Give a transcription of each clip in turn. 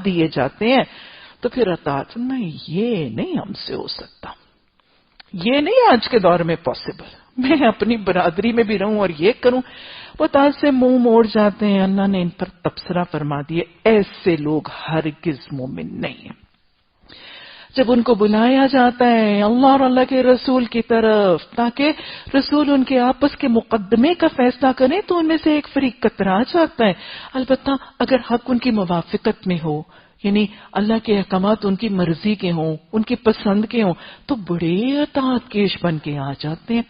دیے جاتے ہیں تو پھر اطاعت نہیں، یہ نہیں ہم سے ہو سکتا، یہ نہیں آج کے دور میں پاسبل، میں اپنی برادری میں بھی رہوں اور یہ کروں، وہ اطاعت سے منہ موڑ جاتے ہیں۔ اللہ نے ان پر تبصرہ فرما دیے ایسے لوگ ہرگز مومن نہیں ہیں۔ جب ان کو بلایا جاتا ہے اللہ اور اللہ کے رسول کی طرف تاکہ رسول ان کے آپس کے مقدمے کا فیصلہ کریں تو ان میں سے ایک فریق کترا جاتا ہے، البتہ اگر حق ان کی موافقت میں ہو، یعنی اللہ کے احکامات ان کی مرضی کے ہوں، ان کی پسند کے ہوں، تو بڑے اطاعت کیش بن کے آ جاتے ہیں۔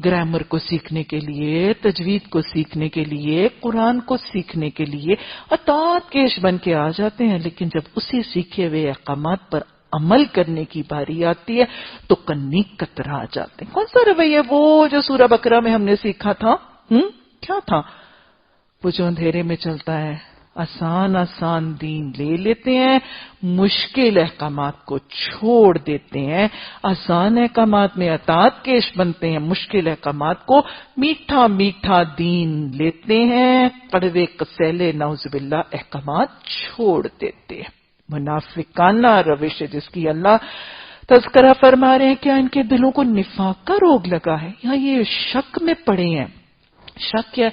گرامر کو سیکھنے کے لیے، تجوید کو سیکھنے کے لیے، قرآن کو سیکھنے کے لیے اطاعت کیش بن کے آ جاتے ہیں، لیکن جب اسی سیکھے ہوئے احکامات پر عمل کرنے کی باری آتی ہے تو کنی کترا جاتے ہیں۔ کون سا رویہ؟ وہ جو سورہ بقرہ میں ہم نے سیکھا تھا، کیا تھا وہ جو اندھیرے میں چلتا ہے، آسان آسان دین لے لیتے ہیں، مشکل احکامات کو چھوڑ دیتے ہیں، آسان احکامات میں اطاعت کیش بنتے ہیں، مشکل احکامات کو میٹھا میٹھا دین لیتے ہیں، کڑوے کسیلے نعوذ باللہ احکامات چھوڑ دیتے ہیں۔ منافقانہ روش ہے جس کی اللہ تذکرہ فرما رہے ہیں۔ کیا ان کے دلوں کو نفاق کا روگ لگا ہے یا یہ شک میں پڑے ہیں؟ شک کیا؟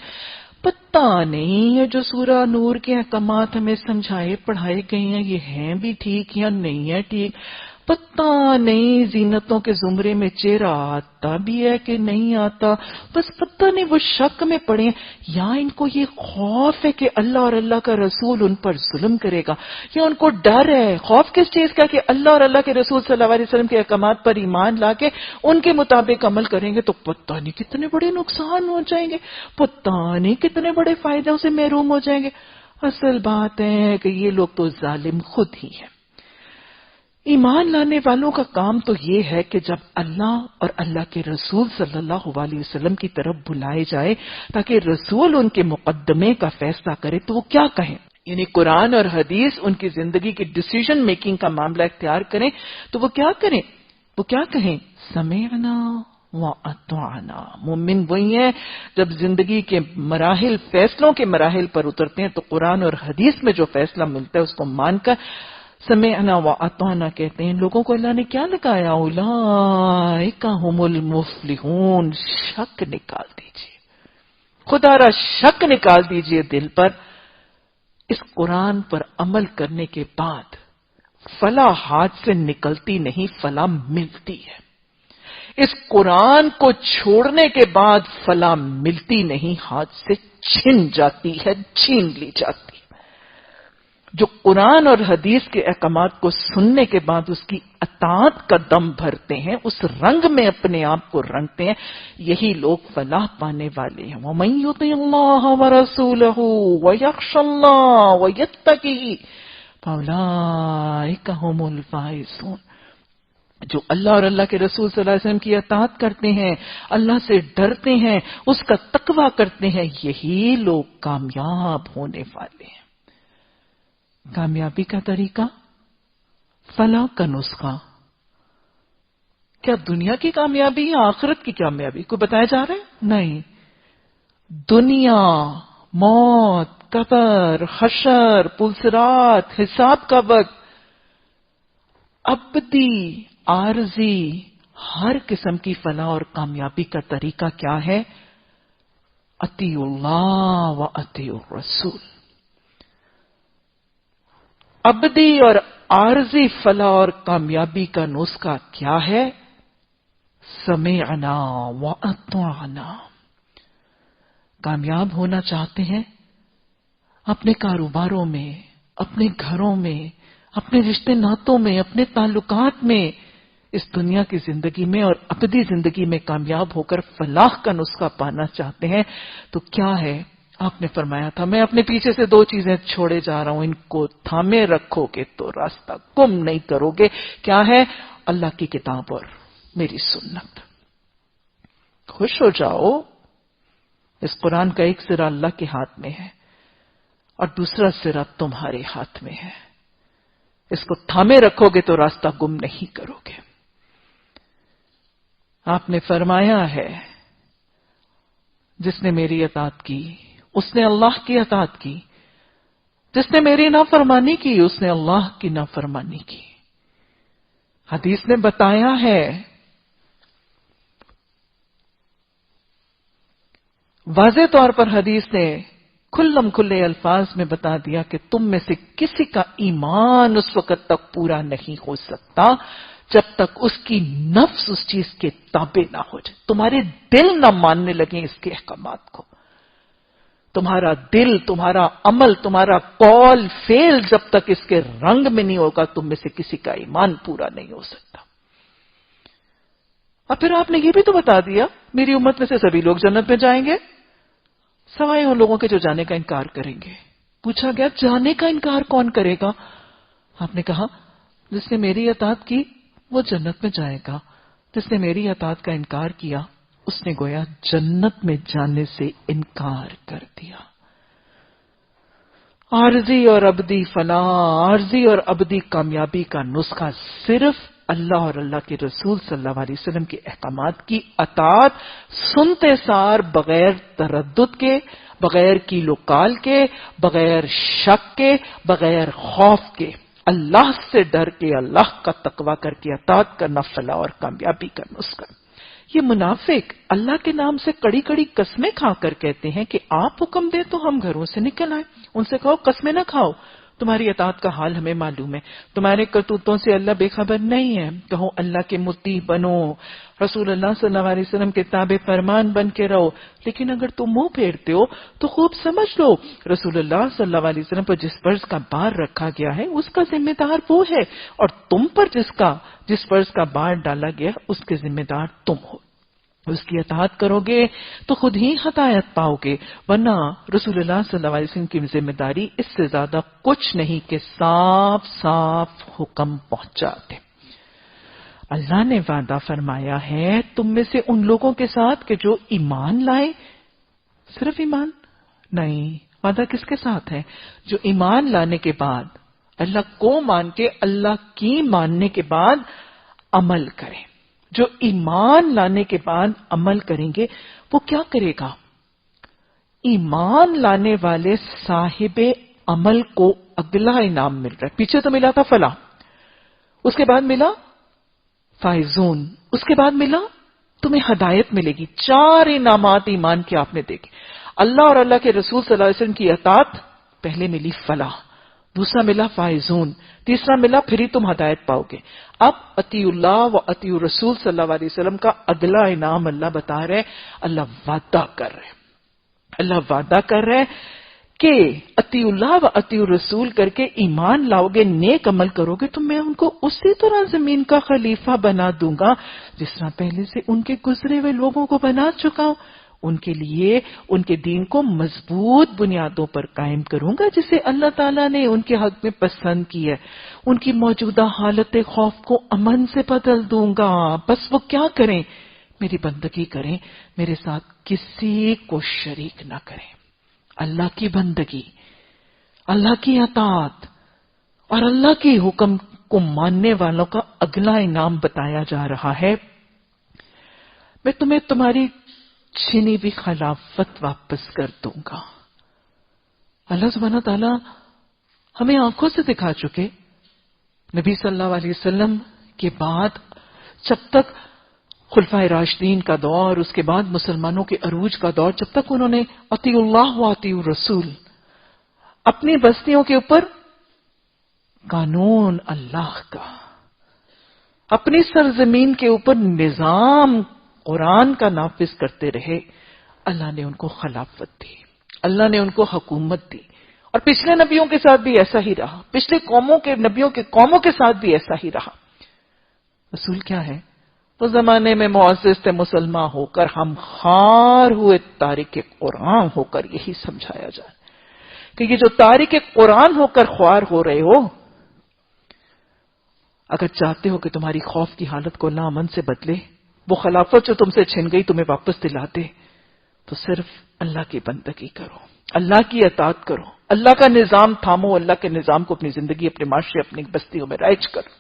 پتہ نہیں یہ جو سورہ نور کے احکامات ہمیں سمجھائے پڑھائے گئے ہیں یہ ہیں بھی ٹھیک یا نہیں ہے ٹھیک، پتہ نہیں زینتوں کے زمرے میں چہرہ آتا بھی ہے کہ نہیں آتا، بس پتہ نہیں وہ شک میں پڑے ہیں، یا ان کو یہ خوف ہے کہ اللہ اور اللہ کا رسول ان پر ظلم کرے گا، یا ان کو ڈر ہے۔ خوف کس چیز کا؟ کہ اللہ اور اللہ کے رسول صلی اللہ علیہ وسلم کے احکامات پر ایمان لا کے ان کے مطابق عمل کریں گے تو پتہ نہیں کتنے بڑے نقصان ہو جائیں گے، پتہ نہیں کتنے بڑے فائدوں سے محروم ہو جائیں گے۔ اصل بات ہے کہ یہ لوگ تو ظالم خود ہی ہیں۔ ایمان لانے والوں کا کام تو یہ ہے کہ جب اللہ اور اللہ کے رسول صلی اللہ علیہ وسلم کی طرف بلائے جائے تاکہ رسول ان کے مقدمے کا فیصلہ کرے تو وہ کیا کہیں، یعنی قرآن اور حدیث ان کی زندگی کی ڈیسیژن میکنگ کا معاملہ اختیار کریں تو وہ کیا کریں، وہ کیا کہیں؟ سمعنا وَأَطَعْنَا۔ مومن وہی ہیں جب زندگی کے مراحل، فیصلوں کے مراحل پر اترتے ہیں تو قرآن اور حدیث میں جو فیصلہ ملتا ہے اس کو مان کر سمعنا وَأَطَعْنَا کہتے ہیں۔ ان لوگوں کو اللہ نے کیا لگایا؟ اولئک ھم المفلحون۔ شک نکال دیجئے، خدا را شک نکال دیجئے دل پر۔ اس قرآن پر عمل کرنے کے بعد فلاح ہاتھ سے نکلتی نہیں، فلاح ملتی ہے۔ اس قرآن کو چھوڑنے کے بعد فلاح ملتی نہیں، ہاتھ سے چھن جاتی ہے، چھین لی جاتی ہے۔ جو قرآن اور حدیث کے احکامات کو سننے کے بعد اس کی اطاعت کا دم بھرتے ہیں، اس رنگ میں اپنے آپ کو رنگتے ہیں، یہی لوگ فلاح پانے والے ہیں۔ وَمَن يُطِعِ اللَّهَ وَرَسُولَهُ وَيَخْشَ اللَّهَ وَيَتَّقِهِ فَأُولَئِكَ هُمُ الْفَائِزُونَ۔ جو اللہ اور اللہ کے رسول صلی اللہ علیہ وسلم کی اطاعت کرتے ہیں، اللہ سے ڈرتے ہیں، اس کا تقویٰ کرتے ہیں، یہی لوگ کامیاب ہونے والے ہیں۔ کامیابی کا طریقہ، فلاح کا نسخہ، کیا دنیا کی کامیابی یا آخرت کی کامیابی کو بتایا جا رہا ہے؟ نہیں، دنیا، موت، قبر، حشر، پلسرات، حساب کا وقت، ابدی، عارضی، ہر قسم کی فلاح اور کامیابی کا طریقہ کیا ہے؟ اطیعوا اللہ و اطیعوا الرسول۔ ابدی اور عارضی فلاح اور کامیابی کا نسخہ کیا ہے؟ سمعنا و اطعنا۔ کامیاب ہونا چاہتے ہیں؟ اپنے کاروباروں میں، اپنے گھروں میں، اپنے رشتے ناتوں میں، اپنے تعلقات میں، اس دنیا کی زندگی میں اور ابدی زندگی میں کامیاب ہو کر فلاح کا نسخہ پانا چاہتے ہیں تو کیا ہے؟ آپ نے فرمایا تھا میں اپنے پیچھے سے 2 چیزیں چھوڑے جا رہا ہوں، ان کو تھامے رکھو گے تو راستہ گم نہیں کرو گے۔ کیا ہے؟ اللہ کی کتاب اور میری سنت۔ خوش ہو جاؤ، اس قرآن کا ایک سرا اللہ کے ہاتھ میں ہے اور دوسرا سرا تمہارے ہاتھ میں ہے، اس کو تھامے رکھو گے تو راستہ گم نہیں کرو گے۔ آپ نے فرمایا ہے جس نے میری اطاعت کی اس نے اللہ کی اطاعت کی، جس نے میری نافرمانی کی اس نے اللہ کی نافرمانی کی. حدیث نے بتایا ہے، واضح طور پر حدیث نے کھلم کھلے الفاظ میں بتا دیا کہ تم میں سے کسی کا ایمان اس وقت تک پورا نہیں ہو سکتا جب تک اس کی نفس اس چیز کے تابع نہ ہو جائے، تمہارے دل نہ ماننے لگیں اس کے احکامات کو. تمہارا دل، تمہارا عمل، تمہارا قول فعل جب تک اس کے رنگ میں نہیں ہوگا تم میں سے کسی کا ایمان پورا نہیں ہو سکتا. اور پھر آپ نے یہ بھی تو بتا دیا میری امت میں سے سبھی لوگ جنت میں جائیں گے سوائے ان لوگوں کے جو جانے کا انکار کریں گے. پوچھا گیا جانے کا انکار کون کرے گا؟ آپ نے کہا جس نے میری اطاعت کی وہ جنت میں جائے گا، جس نے میری اطاعت کا انکار کیا اس نے گویا جنت میں جانے سے انکار کر دیا. عارضی اور ابدی فلاح، عارضی اور ابدی کامیابی کا نسخہ صرف اللہ اور اللہ کے رسول صلی اللہ علیہ وسلم کے احکامات کی اطاعت، سنتے سار بغیر تردد کے، بغیر کیل و کال کے، بغیر شک کے، بغیر خوف کے، اللہ سے ڈر کے، اللہ کا تقوی کر کے اطاعت کرنا فلاح اور کامیابی کا نسخہ. یہ منافق اللہ کے نام سے کڑی کڑی قسمیں کھا کر کہتے ہیں کہ آپ حکم دیں تو ہم گھروں سے نکل آئیں. ان سے کہو قسمیں نہ کھاؤ، تمہاری اطاعت کا حال ہمیں معلوم ہے، تمہارے کرتوتوں سے اللہ بے خبر نہیں ہے. کہو اللہ کے مطیع بنو، رسول اللہ صلی اللہ علیہ وسلم کے تابع فرمان بن کے رہو. لیکن اگر تم منہ پھیرتے ہو تو خوب سمجھ لو رسول اللہ صلی اللہ علیہ وسلم پر جس فرض کا بار رکھا گیا ہے اس کا ذمہ دار وہ ہے، اور تم پر جس فرض کا بار ڈالا گیا اس کے ذمہ دار تم ہو. اس کی اطاعت کرو گے تو خود ہی ہدایت پاؤ گے، ورنہ رسول اللہ صلی اللہ علیہ وسلم کی ذمہ داری اس سے زیادہ کچھ نہیں کہ صاف صاف حکم پہنچا دے. اللہ نے وعدہ فرمایا ہے تم میں سے ان لوگوں کے ساتھ کہ جو ایمان لائے. صرف ایمان نہیں، وعدہ کس کے ساتھ ہے؟ جو ایمان لانے کے بعد اللہ کو مان کے، اللہ کی ماننے کے بعد عمل کریں. جو ایمان لانے کے بعد عمل کریں گے وہ کیا کرے گا؟ ایمان لانے والے صاحب عمل کو اگلا انعام مل رہا ہے. پیچھے تو ملا تھا فلاح، اس کے بعد ملا فائزون، اس کے بعد ملا تمہیں ہدایت ملے گی. 4 انعامات ایمان کے آپ نے دیکھے. اللہ اور اللہ کے رسول صلی اللہ علیہ وسلم کی اطاعت، پہلے ملی فلاح، دوسرا ملا فائزون، تیسرا ملا پھر ہی تم ہدایت پاؤ گے. اب اطیع اللہ و اطیع رسول صلی اللہ علیہ وسلم کا اگلا انعام اللہ بتا رہے، اللہ وعدہ کر رہے کہ اطیع اللہ و اطیع رسول کر کے ایمان لاؤ گے، نیک عمل کرو گے تو میں ان کو اسی طرح زمین کا خلیفہ بنا دوں گا جس طرح پہلے سے ان کے گزرے ہوئے لوگوں کو بنا چکا ہوں. ان کے لیے ان کے دین کو مضبوط بنیادوں پر قائم کروں گا جسے اللہ تعالیٰ نے ان کے حق میں پسند کی ہے. ان کی موجودہ حالت خوف کو امن سے بدل دوں گا. بس وہ کیا کریں؟ میری بندگی کریں، میرے ساتھ کسی کو شریک نہ کریں. اللہ کی بندگی، اللہ کی اطاعت اور اللہ کی حکم کو ماننے والوں کا اگلا انعام بتایا جا رہا ہے. میں تمہیں تمہاری چھینی ہوئی خلافت واپس کر دوں گا. اللہ سبحانہ تعالیٰ ہمیں آنکھوں سے دکھا چکے نبی صلی اللہ علیہ وسلم کے بعد جب تک خلفائے راشدین کا دور، اس کے بعد مسلمانوں کے عروج کا دور، جب تک انہوں نے اطیع اللہ و اطیع الرسول اپنی بستیوں کے اوپر قانون اللہ کا، اپنی سرزمین کے اوپر نظام قرآن کا نافذ کرتے رہے، اللہ نے ان کو خلافت دی، اللہ نے ان کو حکومت دی. اور پچھلے نبیوں کے ساتھ بھی ایسا ہی رہا، پچھلے قوموں کے نبیوں کے قوموں کے ساتھ بھی ایسا ہی رہا. رسول کیا ہے؟ اس زمانے میں معزز تھے مسلمان ہو کر، ہم خار ہوئے تارک قرآن ہو کر یہی سمجھایا جائے کہ یہ جو تارک قرآن ہو کر خوار ہو رہے ہو، اگر چاہتے ہو کہ تمہاری خوف کی حالت کو اللہ امن سے بدلے، وہ خلافت جو تم سے چھن گئی تمہیں واپس دلا دے، تو صرف اللہ کی بندگی کرو، اللہ کی اطاعت کرو، اللہ کا نظام تھامو، اللہ کے نظام کو اپنی زندگی، اپنے معاشرے، اپنی بستیوں میں رائج کرو.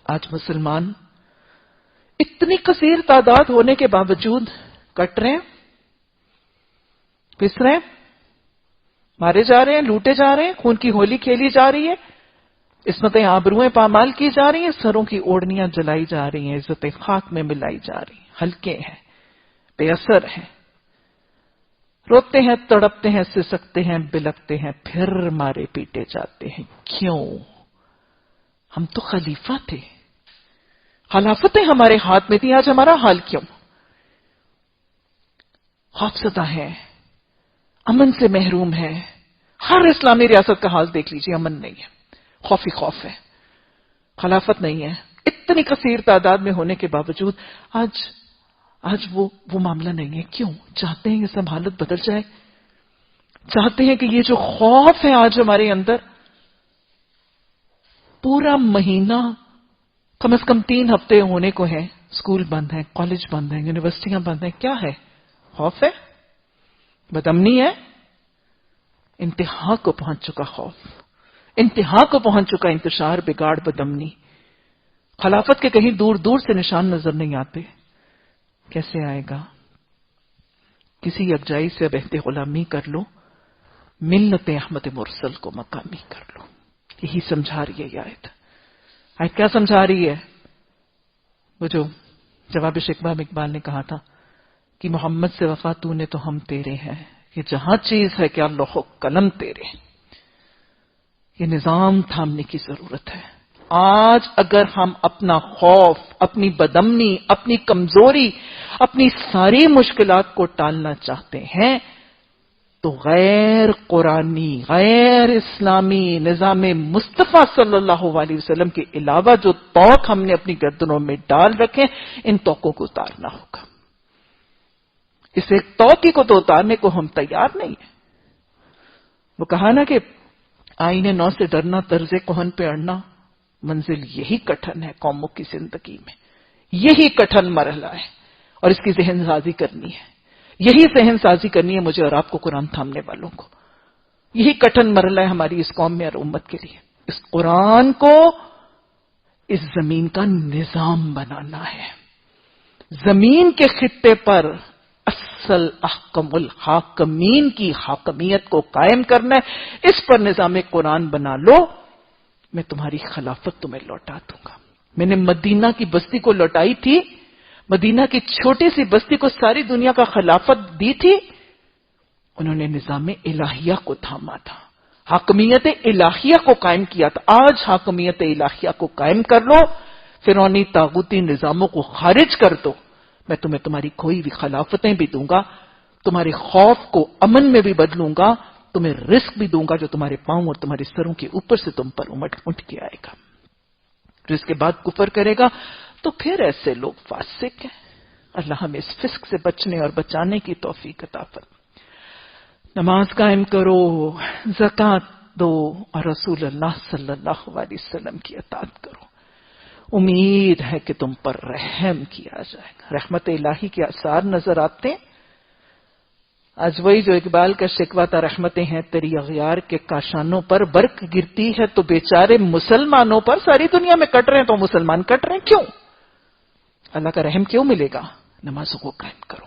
آج مسلمان اتنی کثیر تعداد ہونے کے باوجود کٹ رہے ہیں، پس رہے ہیں، مارے جا رہے ہیں، لوٹے جا رہے ہیں، خون کی ہولی کھیلی جا رہی ہے، عصمتیں آبروئیں پامال کی جا رہی ہیں، سروں کی اوڑھنیاں جلائی جا رہی ہیں، عزتیں خاک میں ملائی جا رہی ہیں، ہلکے ہیں، بے اثر ہیں، روتے ہیں، تڑپتے ہیں، سسکتے ہیں، بلکتے ہیں، پھر مارے پیٹے جاتے ہیں۔ کیوں؟ ہم تو خلیفہ تھے، خلافتیں ہمارے ہاتھ میں تھی، آج ہمارا حال کیوں؟ خوف زدہ ہے، امن سے محروم ہے۔ ہر اسلامی ریاست کا حال دیکھ لیجیے، امن نہیں ہے، خوف ہی خوف ہے، خلافت نہیں ہے۔ اتنی کثیر تعداد میں ہونے کے باوجود آج وہ معاملہ نہیں ہے۔ کیوں؟ چاہتے ہیں یہ سب حالت بدل جائے، چاہتے ہیں کہ یہ جو خوف ہے آج ہمارے اندر، پورا مہینہ کم از کم 3 ہفتے ہونے کو ہے، اسکول بند ہیں، کالج بند ہیں، یونیورسٹیاں بند ہیں، کیا ہے؟ خوف ہے، بدامنی ہے، انتہا کو پہنچ چکا خوف، انتہا کو پہنچ چکا انتشار، بگاڑ، بدامنی۔ خلافت کے کہیں دور دور سے نشان نظر نہیں آتے۔ کیسے آئے گا؟ کسی یکجائی سے اب عہد غلامی کر لو، ملت احمد مرسل کو مقامی کر لو۔ یہی سمجھا رہی ہے یہ آیت۔ آیت کیا سمجھا رہی ہے؟ وہ جو جواب شکوہ میں اقبال نے کہا تھا کہ محمد سے وفا تو نے تو ہم تیرے ہیں، یہ جہاں چیز ہے کیا لوح و قلم تیرے۔ یہ نظام تھامنے کی ضرورت ہے۔ آج اگر ہم اپنا خوف، اپنی بدامنی، اپنی کمزوری، اپنی ساری مشکلات کو ٹالنا چاہتے ہیں تو غیر قرآنی، غیر اسلامی نظام مصطفیٰ صلی اللہ علیہ وسلم کے علاوہ جو توق ہم نے اپنی گردنوں میں ڈال رکھے، ان توقوں کو اتارنا ہوگا۔ اس ایک توقی کو تو اتارنے کو ہم تیار نہیں ہیں۔ وہ کہا نا کہ آئینے نو سے ڈرنا، طرز کہن پہ اڑنا، منزل یہی کٹھن ہے قوموں کی زندگی میں، یہی کٹھن مرحلہ ہے، اور اس کی ذہن سازی کرنی ہے، یہی ذہن سازی کرنی ہے مجھے اور آپ کو، قرآن تھامنے والوں کو۔ یہی کٹھن مرحلہ ہے ہماری اس قوم میں اور امت کے لیے۔ اس قرآن کو اس زمین کا نظام بنانا ہے، زمین کے خطے پر اصل احکم الحاکمین کی حاکمیت کو قائم کرنا ہے۔ اس پر نظام قرآن بنا لو، میں تمہاری خلافت تمہیں لوٹا دوں گا۔ میں نے مدینہ کی بستی کو لوٹائی تھی، مدینہ کی چھوٹی سی بستی کو ساری دنیا کا خلافت دی تھی، انہوں نے نظام الہیہ کو تھاما تھا، حاکمیت الہیہ کو قائم کیا تھا۔ آج حاکمیت الہیہ کو قائم کر لو، فرعونی طاغوتی نظاموں کو خارج کر دو، میں تمہیں تمہاری کوئی بھی خلافتیں بھی دوں گا، تمہارے خوف کو امن میں بھی بدلوں گا، تمہیں رزق بھی دوں گا جو تمہارے پاؤں اور تمہارے سروں کے اوپر سے تم پر اٹھ کے آئے گا۔ جو اس کے بعد کفر کرے گا تو پھر ایسے لوگ فاسق ہیں۔ اللہ ہمیں اس فسق سے بچنے اور بچانے کی توفیق عطا فرمائے۔ نماز قائم کرو، زکوٰۃ دو، اور رسول اللہ صلی اللہ علیہ وسلم کی اطاعت کرو۔ امید ہے کہ تم پر رحم کیا جائے گا، رحمت الہی کے آثار نظر آتے ہیں۔ آج وہی جو اقبال کا شکوہ تھا، رحمتیں ہیں تیری اغیار کے کاشانوں پر، برق گرتی ہے تو بیچارے مسلمانوں پر۔ ساری دنیا میں کٹ رہے ہیں تو مسلمان کٹ رہے ہیں، کیوں؟ اللہ کا رحم کیوں ملے گا؟ نمازوں کو قائم کرو،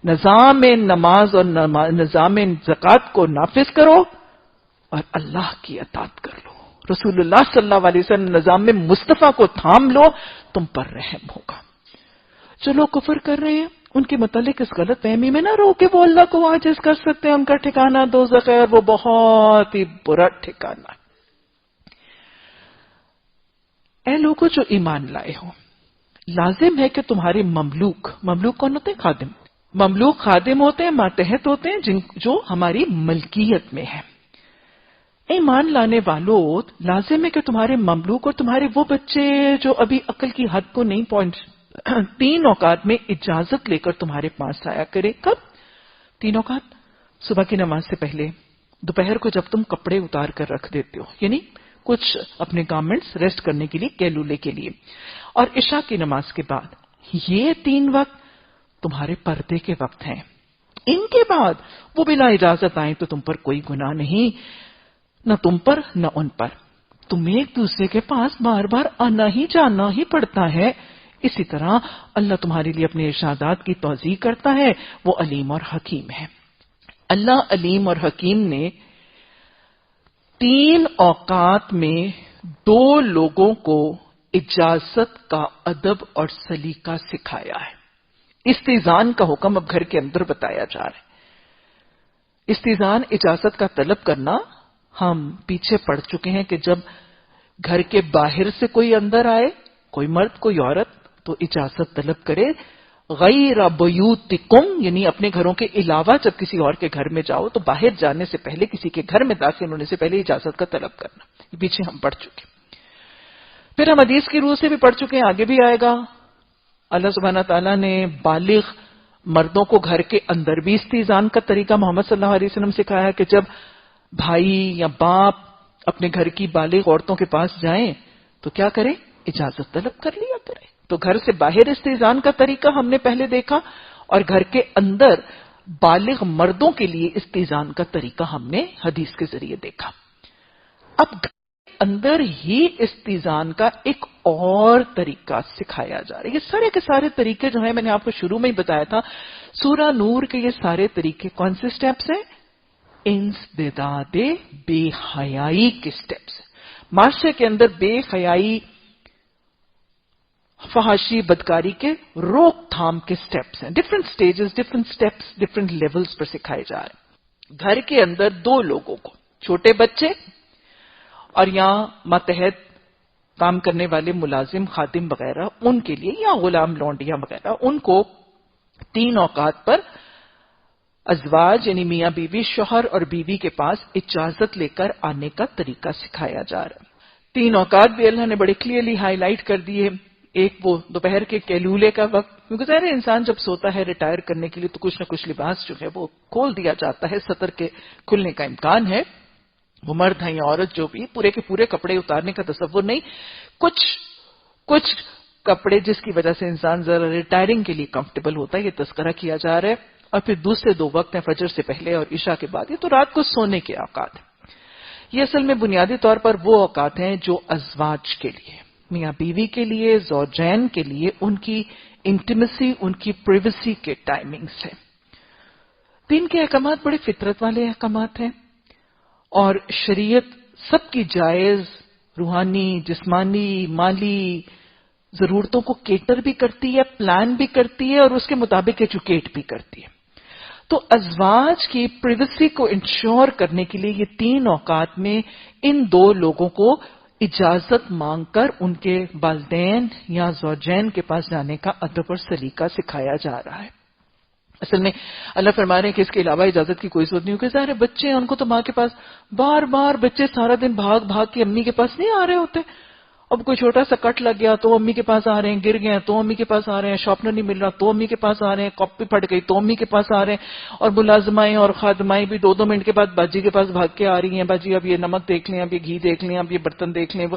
نظام نماز اور نظام زکوٰۃ کو نافذ کرو، اور اللہ کی اطاعت کر لو۔ رسول اللہ صلی اللہ علیہ وسلم نظام مصطفیٰ کو تھام لو، تم پر رحم ہوگا۔ جو لوگ کفر کر رہے ہیں ان کے متعلق اس غلط فہمی میں نہ رہو کہ وہ اللہ کو عاجز کر سکتے ہیں، ان کا ٹھکانہ دوزخ ہے، اور وہ بہت ہی برا ٹھکانہ ہے۔ اے لوگوں جو ایمان لائے ہو، لازم ہے کہ تمہارے مملوک کون ہوتے ہیں؟ خادم۔ مملوک خادم ہوتے ہیں، ماتحت ہوتے ہیں، جو ہماری ملکیت میں ہے۔ ایمان لانے والوں، لازم ہے کہ تمہارے مملوک اور تمہارے وہ بچے جو ابھی عقل کی حد کو نہیں پہنچ، 3 اوقات میں اجازت لے کر تمہارے پاس آیا کرے۔ کب؟ 3 اوقات، صبح کی نماز سے پہلے، دوپہر کو جب تم کپڑے اتار کر رکھ دیتے ہو، یعنی کچھ اپنے گارمنٹس ریسٹ کرنے کے لیے، کیلولے کے لیے، اور عشاء کی نماز کے بعد۔ یہ 3 وقت تمہارے پردے کے وقت ہیں۔ ان کے بعد وہ بلا اجازت آئیں تو تم پر کوئی گناہ نہیں، نہ تم پر نہ ان پر۔ تمہیں ایک دوسرے کے پاس بار بار آنا ہی جانا ہی پڑتا ہے۔ اسی طرح اللہ تمہارے لیے اپنے ارشادات کی توضیح کرتا ہے، وہ علیم اور حکیم ہے۔ اللہ علیم اور حکیم نے 3 اوقات میں 2 لوگوں کو اجازت کا ادب اور سلیقہ سکھایا ہے. استئذان کا حکم اب گھر کے اندر بتایا جا رہا ہے. استئذان اجازت کا طلب کرنا ہم پیچھے پڑ چکے ہیں کہ جب گھر کے باہر سے کوئی اندر آئے، کوئی مرد کوئی عورت، تو اجازت طلب کرے. غیر بیوتکم یعنی اپنے گھروں کے علاوہ جب کسی اور کے گھر میں جاؤ تو باہر جانے سے پہلے، کسی کے گھر میں داخل ہونے سے پہلے اجازت کا طلب کرنا. یہ پیچھے ہم پڑھ چکے. پھر ہم حدیث کی روح سے بھی پڑھ چکے ہیں، آگے بھی آئے گا. اللہ سبحانہ تعالیٰ نے بالغ مردوں کو گھر کے اندر بھی استئذان کا طریقہ محمد صلی اللہ علیہ وسلم سکھایا کہ جب بھائی یا باپ اپنے گھر کی بالغ عورتوں کے پاس جائیں تو کیا کریں؟ اجازت طلب کر لیا کریں. تو گھر سے باہر استئذان کا طریقہ ہم نے پہلے دیکھا، اور گھر کے اندر بالغ مردوں کے لیے استئذان کا طریقہ ہم نے حدیث کے ذریعے دیکھا. اب گھر کے اندر ہی استئذان کا ایک اور طریقہ سکھایا جا رہا ہے. یہ سارے کے سارے طریقے جو ہیں، میں نے آپ کو شروع میں ہی بتایا تھا، سورہ نور کے یہ سارے طریقے کون سے سٹیپس ہیں؟ انسداد بے حیائی کے سٹیپس. معاشرے کے اندر بے حیائی، فحاشی، بدکاری کے روک تھام کے سٹیپس ہیں. Different stages, different steps, different levels پر سکھائے جا رہے ہیں. گھر کے اندر 2 لوگوں کو، چھوٹے بچے اور یہاں ماتحت کام کرنے والے ملازم، خادم وغیرہ، ان کے لیے، یا غلام لونڈیاں وغیرہ، ان کو 3 اوقات پر ازواج یعنی میاں بیوی، شوہر اور بیوی کے پاس اجازت لے کر آنے کا طریقہ سکھایا جا رہا ہے. 3 اوقات بھی اللہ نے بڑے کلیئرلی ہائی لائٹ کر دیے. ایک وہ دوپہر کے کیلولے کا وقت، کیونکہ ظاہر انسان جب سوتا ہے ریٹائر کرنے کے لیے تو کچھ نہ کچھ لباس جو ہے وہ کھول دیا جاتا ہے، سطر کے کھلنے کا امکان ہے. وہ مرد ہے یا عورت جو بھی، پورے کے پورے کپڑے اتارنے کا تصور نہیں، کچھ کپڑے جس کی وجہ سے انسان ذرا ریٹائرنگ کے لیے کمفرٹیبل ہوتا ہے، یہ تذکرہ کیا جا رہا ہے. اور پھر دوسرے 2 وقت ہیں، فجر سے پہلے اور عشاء کے بعد. یہ تو رات کو سونے کے اوقات ہیں. یہ اصل میں بنیادی طور پر وہ اوقات ہیں جو ازواج کے لیے، میاں بیوی کے لیے، زوجین کے لیے، ان کی انٹیمیسی، ان کی پریویسی کے ٹائمنگز ہیں. دین کے احکامات بڑے فطرت والے احکامات ہیں، اور شریعت سب کی جائز روحانی، جسمانی، مالی ضرورتوں کو کیٹر بھی کرتی ہے، پلان بھی کرتی ہے، اور اس کے مطابق ایجوکیٹ بھی کرتی ہے. تو ازواج کی پریویسی کو انشور کرنے کے لیے یہ 3 اوقات میں ان 2 لوگوں کو اجازت مانگ کر ان کے والدین یا زوجین کے پاس جانے کا ادب اور سلیقہ سکھایا جا رہا ہے. اصل میں اللہ فرما رہے ہیں کہ اس کے علاوہ اجازت کی کوئی ضرورت نہیں، کیونکہ ظاہر بچے ہیں، ان کو تو ماں کے پاس بار بار، بچے سارا دن بھاگ بھاگ کے امی کے پاس نہیں آ رہے ہوتے. اب کوئی چھوٹا سا کٹ لگ گیا تو امی کے پاس آ رہے ہیں، گر گئے تو امی کے پاس آ رہے ہیں، شارپنر نہیں مل رہا تو امی کے پاس آ رہے ہیں، کاپی پھٹ گئی تو امی کے پاس آ رہے ہیں، اور ملازمائیں اور خادمائیں بھی 2 منٹ کے بعد باجی کے پاس بھاگ کے آ رہی ہیں، باجی اب یہ نمک دیکھ لیں، اب یہ گھی دیکھ لیں، اب یہ برتن دیکھ لیں.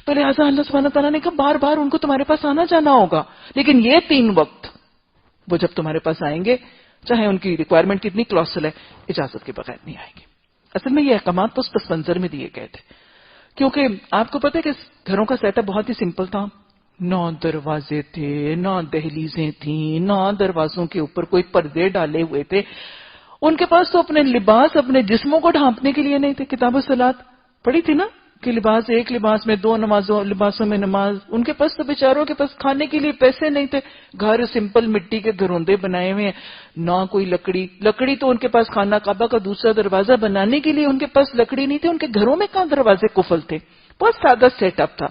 تو لہٰذا اللہ سبحانہ تعالیٰ نے کہا بار بار ان کو تمہارے پاس آنا جانا ہوگا، لیکن یہ 3 وقت وہ جب تمہارے پاس آئیں گے، چاہے ان کی ریکوائرمنٹ کتنی کلاسل ہے، اجازت کے بغیر نہیں آئیں گے. اصل میں یہ احکامات تو اس پس منظر میں دیے گئے تھے، کیونکہ آپ کو پتہ ہے کہ گھروں کا سیٹ اپ بہت ہی سمپل تھا. 9 دروازے تھے، 9 دہلیزیں تھیں، 9 دروازوں کے اوپر کوئی پردے ڈالے ہوئے تھے. ان کے پاس تو اپنے لباس اپنے جسموں کو ڈھانپنے کے لیے نہیں تھے. کتاب الصلاۃ پڑھی تھی نا کہ لباس ایک لباس میں 2 لباسوں میں نماز. ان کے پاس تو بیچاروں کے پاس کھانے کے لیے پیسے نہیں تھے. گھر سمپل مٹی کے گھروندے بنائے ہوئے ہیں، نہ کوئی لکڑی تو ان کے پاس خانہ کعبہ کا دوسرا دروازہ بنانے کے لیے ان کے پاس لکڑی نہیں تھی. ان کے گھروں میں کہاں دروازے کفل تھے، بہت سادہ سیٹ اپ تھا.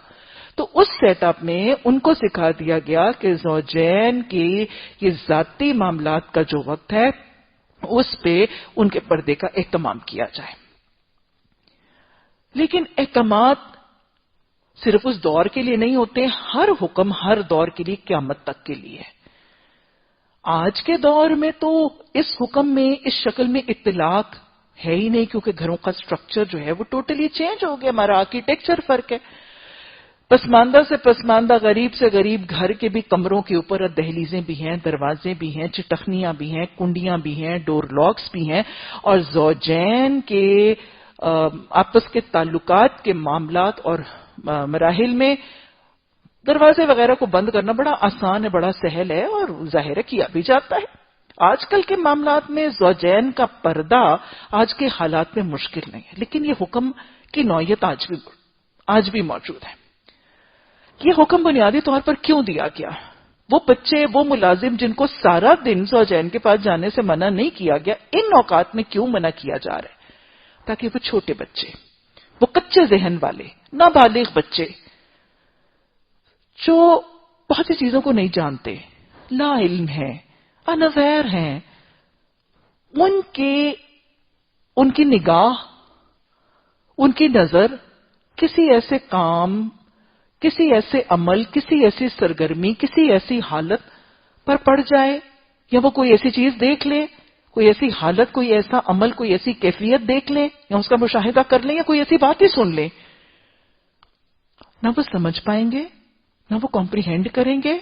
تو اس سیٹ اپ میں ان کو سکھا دیا گیا کہ زوجین کی یہ ذاتی معاملات کا جو وقت ہے اس پہ ان کے پردے کا اہتمام کیا جائے. لیکن احکامات صرف اس دور کے لیے نہیں ہوتے، ہر حکم ہر دور کے لیے قیامت تک کے لیے ہے. آج کے دور میں تو اس حکم میں اس شکل میں اطلاق ہے ہی نہیں، کیونکہ گھروں کا سٹرکچر جو ہے وہ ٹوٹلی چینج ہو گیا، ہمارا آرکیٹیکچر فرق ہے. پسماندہ سے پسماندہ، غریب سے غریب گھر کے بھی کمروں کے اوپر دہلیزیں بھی ہیں، دروازے بھی ہیں، چٹخنیاں بھی ہیں، کنڈیاں بھی ہیں، ڈور لاکس بھی ہیں. اور زوجین کے آپس کے تعلقات کے معاملات اور مراحل میں دروازے وغیرہ کو بند کرنا بڑا آسان ہے، بڑا سہل ہے، اور ظاہر کیا بھی جاتا ہے. آج کل کے معاملات میں زوجین کا پردہ آج کے حالات میں مشکل نہیں ہے، لیکن یہ حکم کی نوعیت آج بھی موجود ہے۔ یہ حکم بنیادی طور پر کیوں دیا گیا؟ وہ بچے، وہ ملازم جن کو سارا دن زوجین کے پاس جانے سے منع نہیں کیا گیا، ان اوقات میں کیوں منع کیا جا رہا ہے؟ تاکہ وہ چھوٹے بچے، وہ کچے ذہن والے، نابالغ بچے جو بہت سی چیزوں کو نہیں جانتے، لا علم ہیں، انویر ہیں، ان کی نگاہ، ان کی نظر کسی ایسے کام، کسی ایسے عمل، کسی ایسی سرگرمی، کسی ایسی حالت پر پڑ جائے، یا وہ کوئی ایسی چیز دیکھ لے، کوئی ایسی حالت، کوئی ایسا عمل، کوئی ایسی کیفیت دیکھ لیں یا اس کا مشاہدہ کر لیں یا کوئی ایسی بات ہی سن لیں، نہ وہ سمجھ پائیں گے، نہ وہ کمپریہینڈ کریں گے،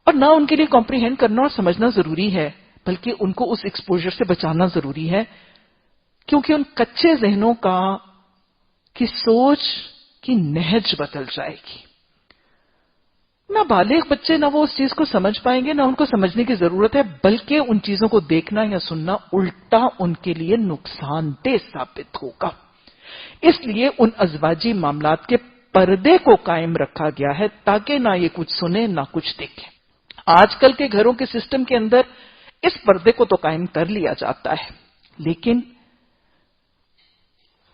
اور نہ ان کے لیے کمپریہینڈ کرنا اور سمجھنا ضروری ہے، بلکہ ان کو اس ایکسپوجر سے بچانا ضروری ہے، کیونکہ ان کچے ذہنوں کی سوچ کی نہج بدل جائے گی۔ نہ بالغ بچے، نہ وہ اس چیز کو سمجھ پائیں گے، نہ ان کو سمجھنے کی ضرورت ہے، بلکہ ان چیزوں کو دیکھنا یا سننا الٹا ان کے لیے نقصان دہ ثابت ہوگا۔ اس لیے ان ازواجی معاملات کے پردے کو قائم رکھا گیا ہے تاکہ نہ یہ کچھ سنیں نہ کچھ دیکھیں۔ آج کل کے گھروں کے سسٹم کے اندر اس پردے کو تو قائم کر لیا جاتا ہے، لیکن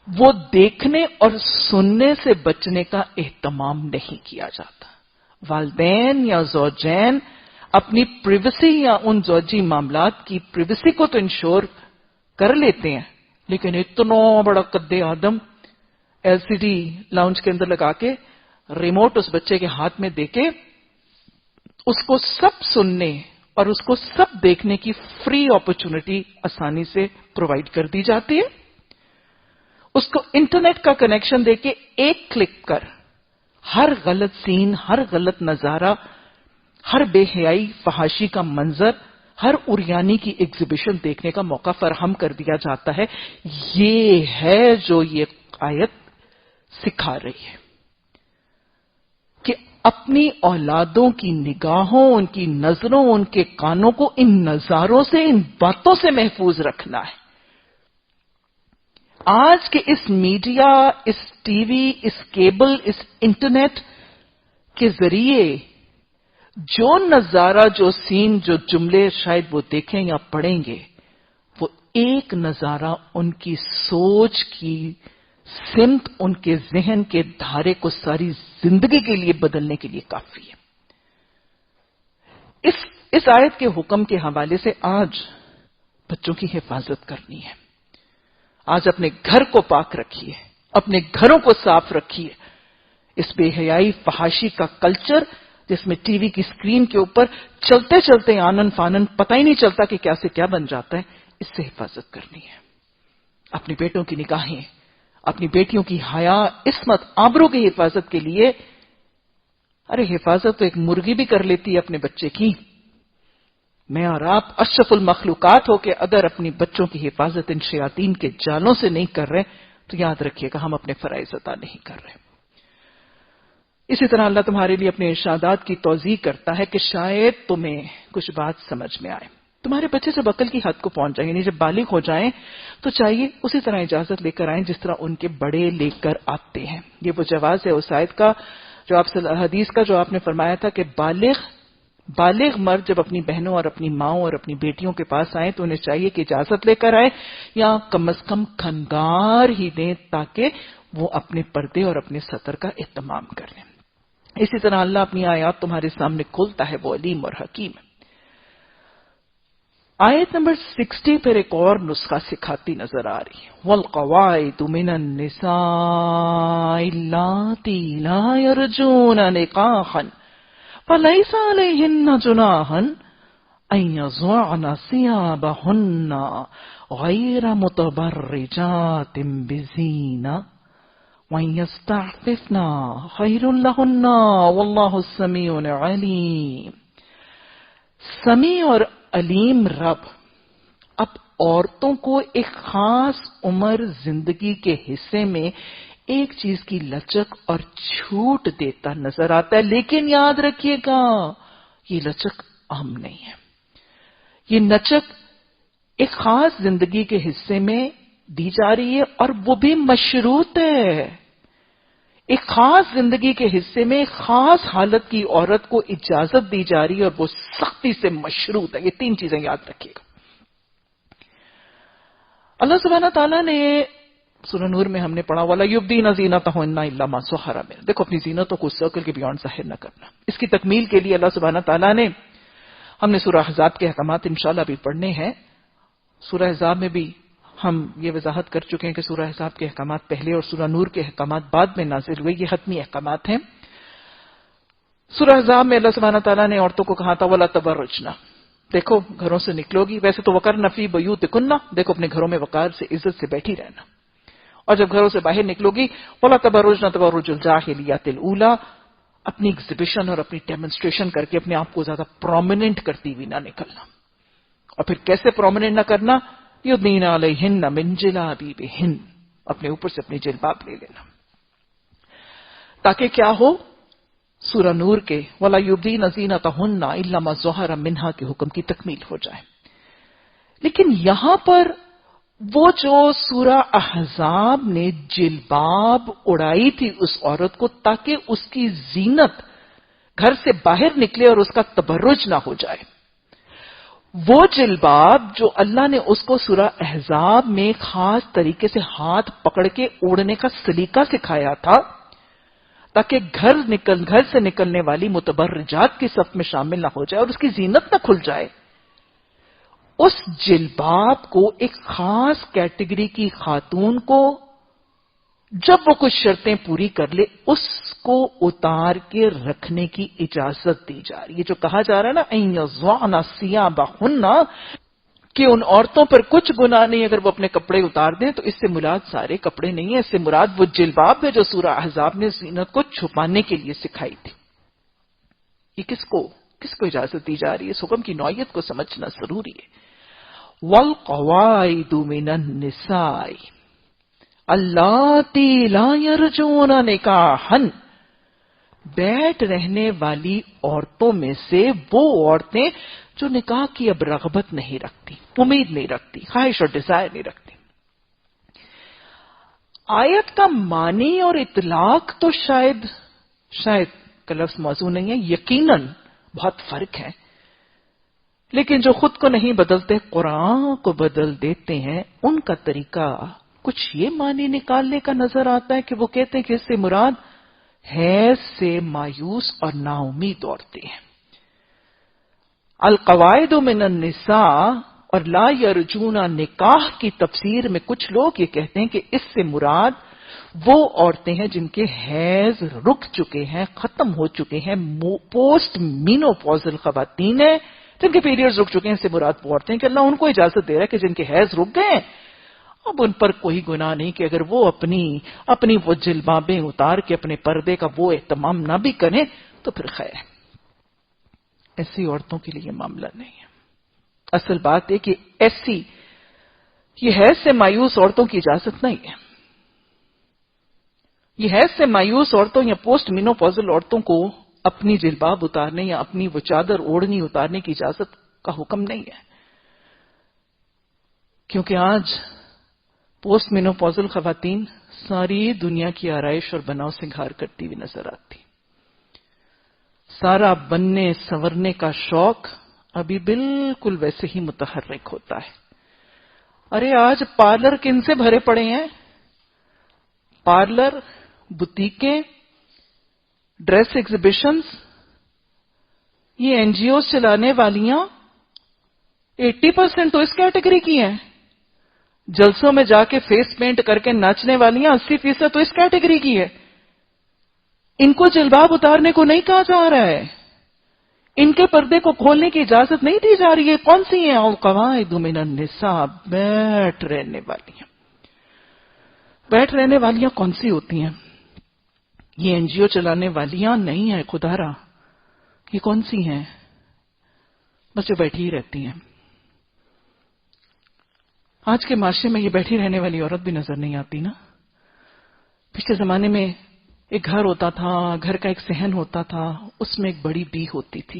وہ دیکھنے اور سننے سے بچنے کا اہتمام نہیں کیا جاتا۔ والدین یا زوجین اپنی پریویسی یا ان زوجی معاملات کی پریویسی کو تو انشور کر لیتے ہیں، لیکن اتنا بڑا قد آدم ایل سی ڈی لاؤنج کے اندر لگا کے ریموٹ اس بچے کے ہاتھ میں دے کے اس کو سب سننے اور اس کو سب دیکھنے کی فری اپرچونٹی آسانی سے پرووائڈ کر دی جاتی ہے۔ اس کو انٹرنیٹ کا کنیکشن دے کے ایک کلک پر ہر غلط سین، ہر غلط نظارہ، ہر بے حیائی فحاشی کا منظر، ہر اریانی کی ایگزیبیشن دیکھنے کا موقع فراہم کر دیا جاتا ہے۔ یہ ہے جو یہ آیت سکھا رہی ہے کہ اپنی اولادوں کی نگاہوں، ان کی نظروں، ان کے کانوں کو ان نظاروں سے، ان باتوں سے محفوظ رکھنا ہے۔ آج کے اس میڈیا، اس ٹی وی، اس کیبل، اس انٹرنیٹ کے ذریعے جو نظارہ، جو سین، جو جملے شاید وہ دیکھیں یا پڑھیں گے، وہ ایک نظارہ ان کی سوچ کی سمت، ان کے ذہن کے دھارے کو ساری زندگی کے لیے بدلنے کے لیے کافی ہے۔ اس آیت کے حکم کے حوالے سے آج بچوں کی حفاظت کرنی ہے۔ آج اپنے گھر کو پاک رکھیے، اپنے گھروں کو صاف رکھیے۔ اس بے حیائی فحاشی کا کلچر جس میں ٹی وی کی اسکرین کے اوپر چلتے چلتے آنن فانن پتہ ہی نہیں چلتا کہ کیا سے کیا بن جاتا ہے، اس سے حفاظت کرنی ہے۔ اپنی بیٹوں کی نگاہیں، اپنی بیٹیوں کی حیا، عصمت، آبرو کی حفاظت کے لیے، حفاظت تو ایک مرغی بھی کر لیتی ہے اپنے بچے کی۔ میں اور آپ اشرف المخلوقات ہو کے اگر اپنی بچوں کی حفاظت ان شیاطین کے جالوں سے نہیں کر رہے تو یاد رکھیے گا ہم اپنے فرائض ادا نہیں کر رہے۔ اسی طرح اللہ تمہارے لیے اپنے ارشادات کی توضیح کرتا ہے کہ شاید تمہیں کچھ بات سمجھ میں آئے۔ تمہارے بچے جب عقل کی حد کو پہنچ جائیں، یعنی جب بالغ ہو جائیں، تو چاہیے اسی طرح اجازت لے کر آئیں جس طرح ان کے بڑے لے کر آتے ہیں۔ یہ وہ جواز ہے اس آیت کا جو حدیث کا جو آپ نے فرمایا تھا کہ بالغ مرد جب اپنی بہنوں اور اپنی ماؤں اور اپنی بیٹیوں کے پاس آئیں تو انہیں چاہیے کہ اجازت لے کر آئیں یا کم از کم کھنگار ہی دیں تاکہ وہ اپنے پردے اور اپنے ستر کا اہتمام کریں۔ اسی طرح اللہ اپنی آیات تمہارے سامنے کھولتا ہے، وہ علیم اور حکیم ہے۔ آیت نمبر 60 پر ایک اور نسخہ سکھاتی نظر آ رہی ہے، وَالْقَوَاعِدُ مِنَ النِّسَاءِ اللَّاتِي لَا يَرْجُونَ نِكَاحًا فَلَيْسَ عَلَيْهِنَّ جُنَاحٌ أَن يَضَعْنَ ثِيَابَهُنَّ غَيْرَ مُتَبَرِّجَاتٍ بِزِينَةٍ وَأَن يَسْتَعْفِفْنَ خَيْرٌ لَهُنَّ وَاللَّهُ السَّمِيعُ الْعَلِيمُ۔ سمیع اور علیم رب اب عورتوں کو ایک خاص عمر زندگی کے حصے میں ایک چیز کی لچک اور چھوٹ دیتا نظر آتا ہے، لیکن یاد رکھیے گا یہ لچک عام نہیں ہے، یہ نچک ایک خاص زندگی کے حصے میں دی جا رہی ہے اور وہ بھی مشروط ہے. ایک خاص زندگی کے حصے میں خاص حالت کی عورت کو اجازت دی جا رہی ہے اور وہ سختی سے مشروط ہے. یہ 3 چیزیں یاد رکھیے گا. اللہ سبحانہ تعالیٰ نے سورہ نور میں ہم نے پڑھا وَلَا يُبْدِينَ زِينَتَهُنَّ إِلَّا مَا ظَهَرَ مِنْهَا. دیکھو اپنی زینتوں کو سرکل کے بیانڈ ظاہر نہ کرنا. اس کی تکمیل کے لیے اللہ سبحانہ تعالیٰ نے ہم نے سورہ احزاب کے احکامات انشاءاللہ بھی پڑھنے ہیں. سورہ احزاب میں بھی ہم یہ وضاحت کر چکے ہیں کہ سورہ احزاب کے احکامات پہلے اور سورہ نور کے احکامات بعد میں نازل ہوئے. یہ حتمی احکامات ہیں. سورہ احزاب میں اللہ سبحانہ تعالیٰ نے عورتوں کو کہا تھا وَلَا تَبَرَّجْنَ. دیکھو گھروں سے نکلو گی ویسے تو وَقَرْنَ فِي بُيُوتِكُنَّ. دیکھو اپنے گھروں میں وقار سے عزت سے بیٹھی رہنا. اور جب گھروں سے باہر نکلو گی وَلَا تَبَرَّجْنَ تَبَرُّجَ الْجَاهِلِيَّةِ الْأُولَىٰ. اپنی ایگزیبیشن اور اپنی ڈیمونسٹریشن کر کے اپنے آپ کو زیادہ پرومیننٹ کرتی ہوئی نہ نکلنا. اور پھر کیسے پرومیننٹ نہ کرنا؟ یُدْنِینَ عَلَیْہِنَّ مِن جَلَابِیبِہِنَّ. اپنے اوپر سے اپنی جلباب لے لینا تاکہ کیا ہو. سورہ نور کے وَلَا يُبْدِينَ زِینَتَهُنَّ إِلَّا مَا ظَهَرَ مِنْهَا کے حکم کی تکمیل ہو جائے. لیکن یہاں پر وہ جو سورہ احزاب نے جلباب اڑائی تھی اس عورت کو تاکہ اس کی زینت گھر سے باہر نکلے اور اس کا تبرج نہ ہو جائے، وہ جلباب جو اللہ نے اس کو سورہ احزاب میں خاص طریقے سے ہاتھ پکڑ کے اوڑھنے کا سلیقہ سکھایا تھا تاکہ گھر سے نکلنے والی متبرجات کی صف میں شامل نہ ہو جائے اور اس کی زینت نہ کھل جائے، اس جلباب کو ایک خاص کیٹیگری کی خاتون کو جب وہ کچھ شرطیں پوری کر لے اس کو اتار کے رکھنے کی اجازت دی جا رہی ہے. جو کہا جا رہا ہے نا اَن یضعن ثیابہن کہ ان عورتوں پر کچھ گناہ نہیں اگر وہ اپنے کپڑے اتار دیں، تو اس سے مراد سارے کپڑے نہیں ہے، اس سے مراد وہ جلباب ہے جو سورہ احزاب نے زینت کو چھپانے کے لیے سکھائی تھی. یہ کس کو اجازت دی جا رہی ہے؟ اس حکم کی نوعیت کو سمجھنا ضروری ہے. وَالْقَوَائِدُ مِنَ النِّسَاءِ اللَّاتِي لَا يَرْجُونَ نِكَاحًا. بیٹھ رہنے والی عورتوں میں سے وہ عورتیں جو نکاح کی اب رغبت نہیں رکھتی، امید نہیں رکھتی، خواہش اور ڈیزائر نہیں رکھتی. آیت کا معنی اور اطلاق تو شاید کا لفظ موضوع نہیں ہے، یقیناً بہت فرق ہے، لیکن جو خود کو نہیں بدلتے قرآن کو بدل دیتے ہیں ان کا طریقہ کچھ یہ معنی نکالنے کا نظر آتا ہے کہ وہ کہتے ہیں کہ اس سے مراد حیض سے مایوس اور نا امید عورتیں ہیں. القواعد من النساء اور لا یرجون نکاح کی تفسیر میں کچھ لوگ یہ کہتے ہیں کہ اس سے مراد وہ عورتیں ہیں جن کے حیض رک چکے ہیں، ختم ہو چکے ہیں، پوسٹ مینوپوزل خواتین ہیں جن کے پیریڈز رک چکے ہیں. اس سے مراد وہ عورتیں کہ اللہ ان کو اجازت دے رہا ہے کہ جن کے حیض رک گئے اب ان پر کوئی گناہ نہیں کہ اگر وہ اپنی وہ جلبابیں اتار کے اپنے پردے کا وہ اہتمام نہ بھی کریں تو پھر خیر ہے. ایسی عورتوں کے لیے معاملہ نہیں ہے. اصل بات ہے کہ یہ حیض سے مایوس عورتوں کی اجازت نہیں ہے. یہ حیض سے مایوس عورتوں یا پوسٹ مینوپوزل عورتوں کو اپنی جلباب اتارنے یا اپنی وہ چادر اوڑھنی اتارنے کی اجازت کا حکم نہیں ہے، کیونکہ آج پوسٹ مینوپوزل خواتین ساری دنیا کی آرائش اور بناؤ سنگھار کرتی ہوئی نظر آتی. سارا بننے سنورنے کا شوق ابھی بالکل ویسے ہی متحرک ہوتا ہے. ارے آج پارلر کن سے بھرے پڑے ہیں؟ پارلر، بوتیکیں، ڈریس ایگزیبیشنز، یہ این جی اوز چلانے والیاں 80% تو اس کیٹیگری کی ہیں. جلسوں میں جا کے فیس پینٹ کر کے ناچنے والیاں 80% تو اس کیٹیگری کی ہے. ان کو جلباب اتارنے کو نہیں کہا جا رہا ہے، ان کے پردے کو کھولنے کی اجازت نہیں دی جا رہی ہے. کون سی ہیں؟ القواعد من النساء، بیٹھ رہنے والیاں کون سی ہوتی ہیں؟ یہ این جی او چلانے والیاں نہیں ہیں خدارا. یہ کون سی ہیں؟ بس جو بیٹھی ہی رہتی ہیں. آج کے معاشرے میں یہ بیٹھی رہنے والی عورت بھی نظر نہیں آتی نا. پچھلے زمانے میں ایک گھر ہوتا تھا، گھر کا ایک صحن ہوتا تھا، اس میں ایک بڑی بی ہوتی تھی.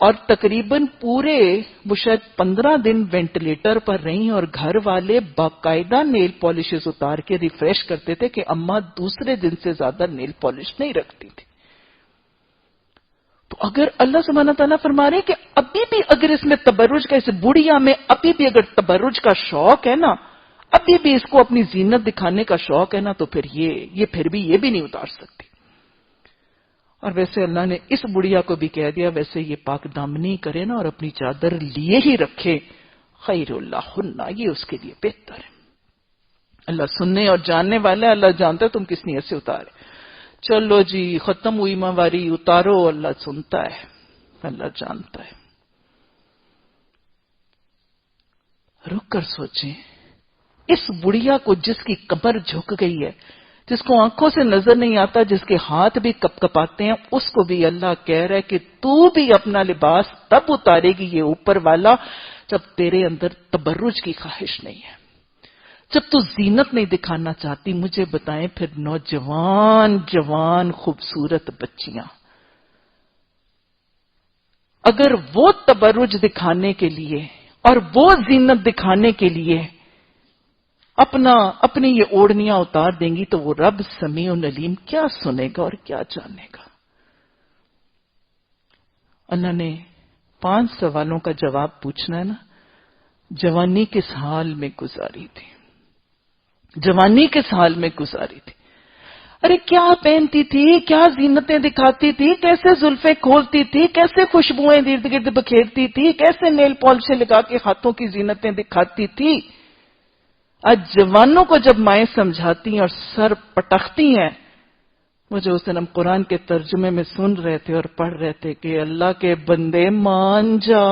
اور تقریباً پورے وہ شاید 15 دن وینٹیلیٹر پر رہیں اور گھر والے باقاعدہ نیل پالشز اتار کے ریفریش کرتے تھے کہ اماں دوسرے دن سے زیادہ نیل پالش نہیں رکھتی تھی. تو اگر اللہ سبحانہ تعالیٰ فرما رہے ہیں کہ ابھی بھی اگر اس میں تبرج کا، اس بڑھیا میں ابھی بھی اگر تبرج کا شوق ہے نا، ابھی بھی اس کو اپنی زینت دکھانے کا شوق ہے نا، تو پھر یہ پھر بھی یہ بھی نہیں اتار سکتی. اور ویسے اللہ نے اس بڑھیا کو بھی کہہ دیا ویسے یہ پاک دامنی کرے نا اور اپنی چادر لیے ہی رکھے، خیر اللہ ہننا، یہ اس کے لیے بہتر ہے. اللہ سننے اور جاننے والا ہے، اللہ جانتا ہے تم کس نیت سے اتارے. چلو جی ختم ہوئی ماواری، اتارو، اللہ سنتا ہے، اللہ جانتا ہے. رک کر سوچیں اس بڑھیا کو جس کی کمر جھک گئی ہے، جس کو آنکھوں سے نظر نہیں آتا، جس کے ہاتھ بھی کپ کپاتے ہیں، اس کو بھی اللہ کہہ رہا ہے کہ تو بھی اپنا لباس تب اتارے گی یہ اوپر والا جب تیرے اندر تبرج کی خواہش نہیں ہے، جب تو زینت نہیں دکھانا چاہتی. مجھے بتائیں پھر نوجوان جوان خوبصورت بچیاں اگر وہ تبرج دکھانے کے لیے اور وہ زینت دکھانے کے لیے اپنی یہ اوڑھنیاں اتار دیں گی تو وہ رب سمیع علیم کیا سنے گا اور کیا جانے گا. اللہ نے 5 سوالوں کا جواب پوچھنا ہے نا. جوانی کس حال میں گزاری تھی، جوانی کس حال میں گزاری تھی، ارے کیا پہنتی تھی، کیا زینتیں دکھاتی تھی، کیسے زلفیں کھولتی تھی، کیسے خوشبوئیں ارد گرد بکھیرتی تھی، کیسے نیل پالشیں لگا کے ہاتھوں کی زینتیں دکھاتی تھی. آج جوانوں کو جب مائیں سمجھاتی ہیں اور سر پٹکتی ہیں، مجھے اس دن ہم قرآن کے ترجمے میں سن رہے تھے اور پڑھ رہے تھے کہ اللہ کے بندے مان جا.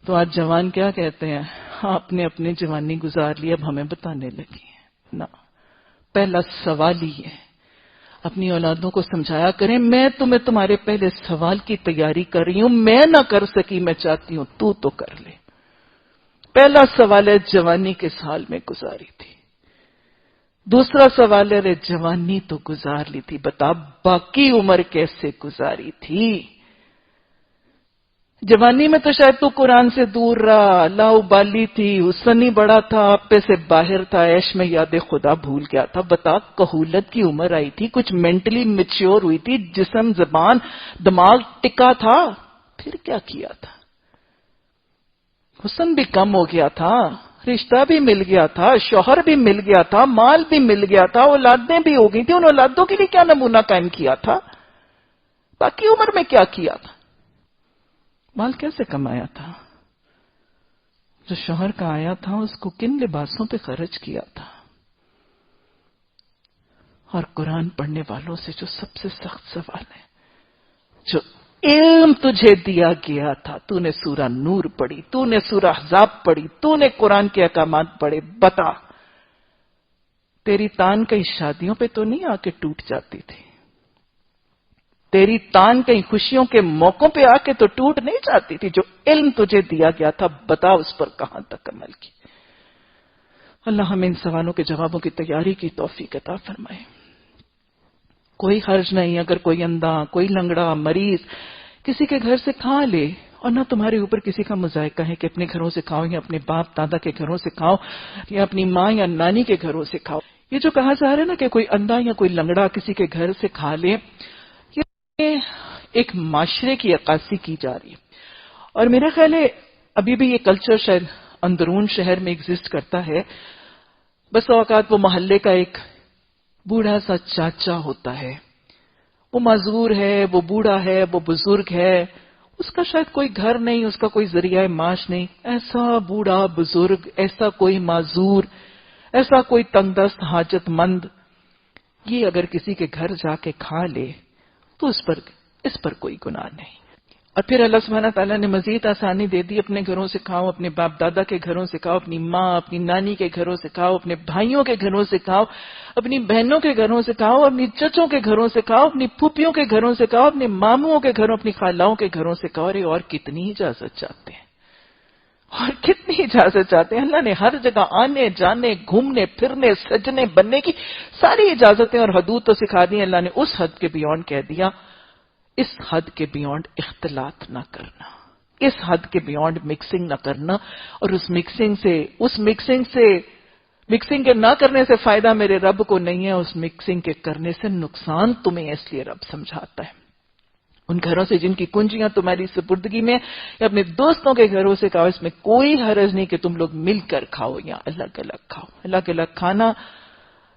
تو آج جوان کیا کہتے ہیں، آپ نے اپنی جوانی گزار لی اب ہمیں بتانے لگی ہیں. نہ، پہلا سوال ہی ہے اپنی اولادوں کو سمجھایا کریں میں تمہیں تمہارے پہلے سوال کی تیاری کر رہی ہوں، میں نہ کر سکی میں چاہتی ہوں تو کر لے. پہلا سوال ہے جوانی کس حال میں گزاری تھی. دوسرا سوال ہے جوانی تو گزار لی تھی، بتا باقی عمر کیسے گزاری تھی. جوانی میں تو شاید تو قرآن سے دور رہا، لا ابالی تھی، حسن ہی بڑا تھا، آپے سے باہر تھا، عیش میں یاد خدا بھول گیا تھا. بتا کہولت کی عمر آئی تھی، کچھ مینٹلی میچیور ہوئی تھی، جسم زبان دماغ ٹکا تھا، پھر کیا کیا تھا. حسن بھی کم ہو گیا تھا، رشتہ بھی مل گیا تھا، شوہر بھی مل گیا تھا، مال بھی مل گیا تھا، اولادیں بھی ہو گئی تھی. ان اولادوں کے لیے کیا نمونہ قائم کیا تھا، باقی عمر میں کیا کیا تھا. مال کیسے کمایا تھا، جو شوہر کا آیا تھا اس کو کن لباسوں پہ خرچ کیا تھا. اور قرآن پڑھنے والوں سے جو سب سے سخت سوال ہے، جو علم تجھے دیا گیا تھا، تو نے سورہ نور پڑھی، تو نے سورہ احزاب پڑھی، تو نے قرآن کے احکامات پڑھے، بتا تیری تان کہیں شادیوں پہ تو نہیں آ کے ٹوٹ جاتی تھی، تیری تان کہیں خوشیوں کے موقعوں پہ آ کے تو ٹوٹ نہیں جاتی تھی. جو علم تجھے دیا گیا تھا بتا اس پر کہاں تک عمل کی. اللہ ہمیں ان سوالوں کے جوابوں کی تیاری کی توفیق عطا فرمائے. کوئی حرج نہیں اگر کوئی اندھا، کوئی لنگڑا، مریض کسی کے گھر سے کھا لے اور نہ تمہارے اوپر کسی کا مذائقہ ہے کہ اپنے گھروں سے کھاؤ یا اپنے باپ دادا کے گھروں سے کھاؤ یا اپنی ماں یا نانی کے گھروں سے کھاؤ. یہ جو کہا جا رہا ہے نا کہ کوئی اندھا یا کوئی لنگڑا کسی کے گھر سے کھا لے، یہ ایک معاشرے کی عکاسی کی جا رہی ہے. اور میرا خیال ہے ابھی بھی یہ کلچر شاید اندرون شہر میں ایگزسٹ کرتا ہے. بس اوقات وہ محلے کا ایک بوڑھا سا چاچا ہوتا ہے، وہ معذور ہے، وہ بوڑھا ہے، وہ بزرگ ہے، اس کا شاید کوئی گھر نہیں، اس کا کوئی ذریعہ معاش نہیں. ایسا بوڑھا بزرگ، ایسا کوئی معذور، ایسا کوئی تنگ دست حاجت مند، یہ اگر کسی کے گھر جا کے کھا لے تو اس پر کوئی گناہ نہیں. اور پھر اللہ سبحانہ تعالیٰ نے مزید آسانی دے دی، اپنے گھروں سے کھاؤ، اپنے باپ دادا کے گھروں سے کھاؤ، اپنی ماں اپنی نانی کے گھروں سے کھاؤ، اپنے بھائیوں کے گھروں سے کھاؤ، اپنی بہنوں کے گھروں سے کھاؤ، اپنی چچوں کے گھروں سے کھاؤ، اپنی پھوپھیوں کے گھروں سے کھاؤ، اپنے ماموں کے گھروں، اپنی خالاؤں کے گھروں سے کھاؤ. اور کتنی اجازت چاہتے ہیں، اور کتنی اجازت چاہتے ہیں. اللہ نے ہر جگہ آنے جانے، گھومنے پھرنے، سجنے بننے کی ساری اجازتیں اور حدود تو سکھا دی. اللہ نے اس حد کے بیونڈ کہہ دیا اس حد کے بیونڈ اختلاط نہ کرنا، اس حد کے بیونڈ مکسنگ نہ کرنا، اور اس مکسنگ کے نہ کرنے سے فائدہ میرے رب کو نہیں ہے، اس مکسنگ کے کرنے سے نقصان تمہیں اس لیے رب سمجھاتا ہے۔ ان گھروں سے جن کی کنجیاں تمہاری سپردگی میں، یا اپنے دوستوں کے گھروں سے کہو، اس میں کوئی حرج نہیں کہ تم لوگ مل کر کھاؤ یا الگ الگ کھاؤ۔ الگ الگ کھانا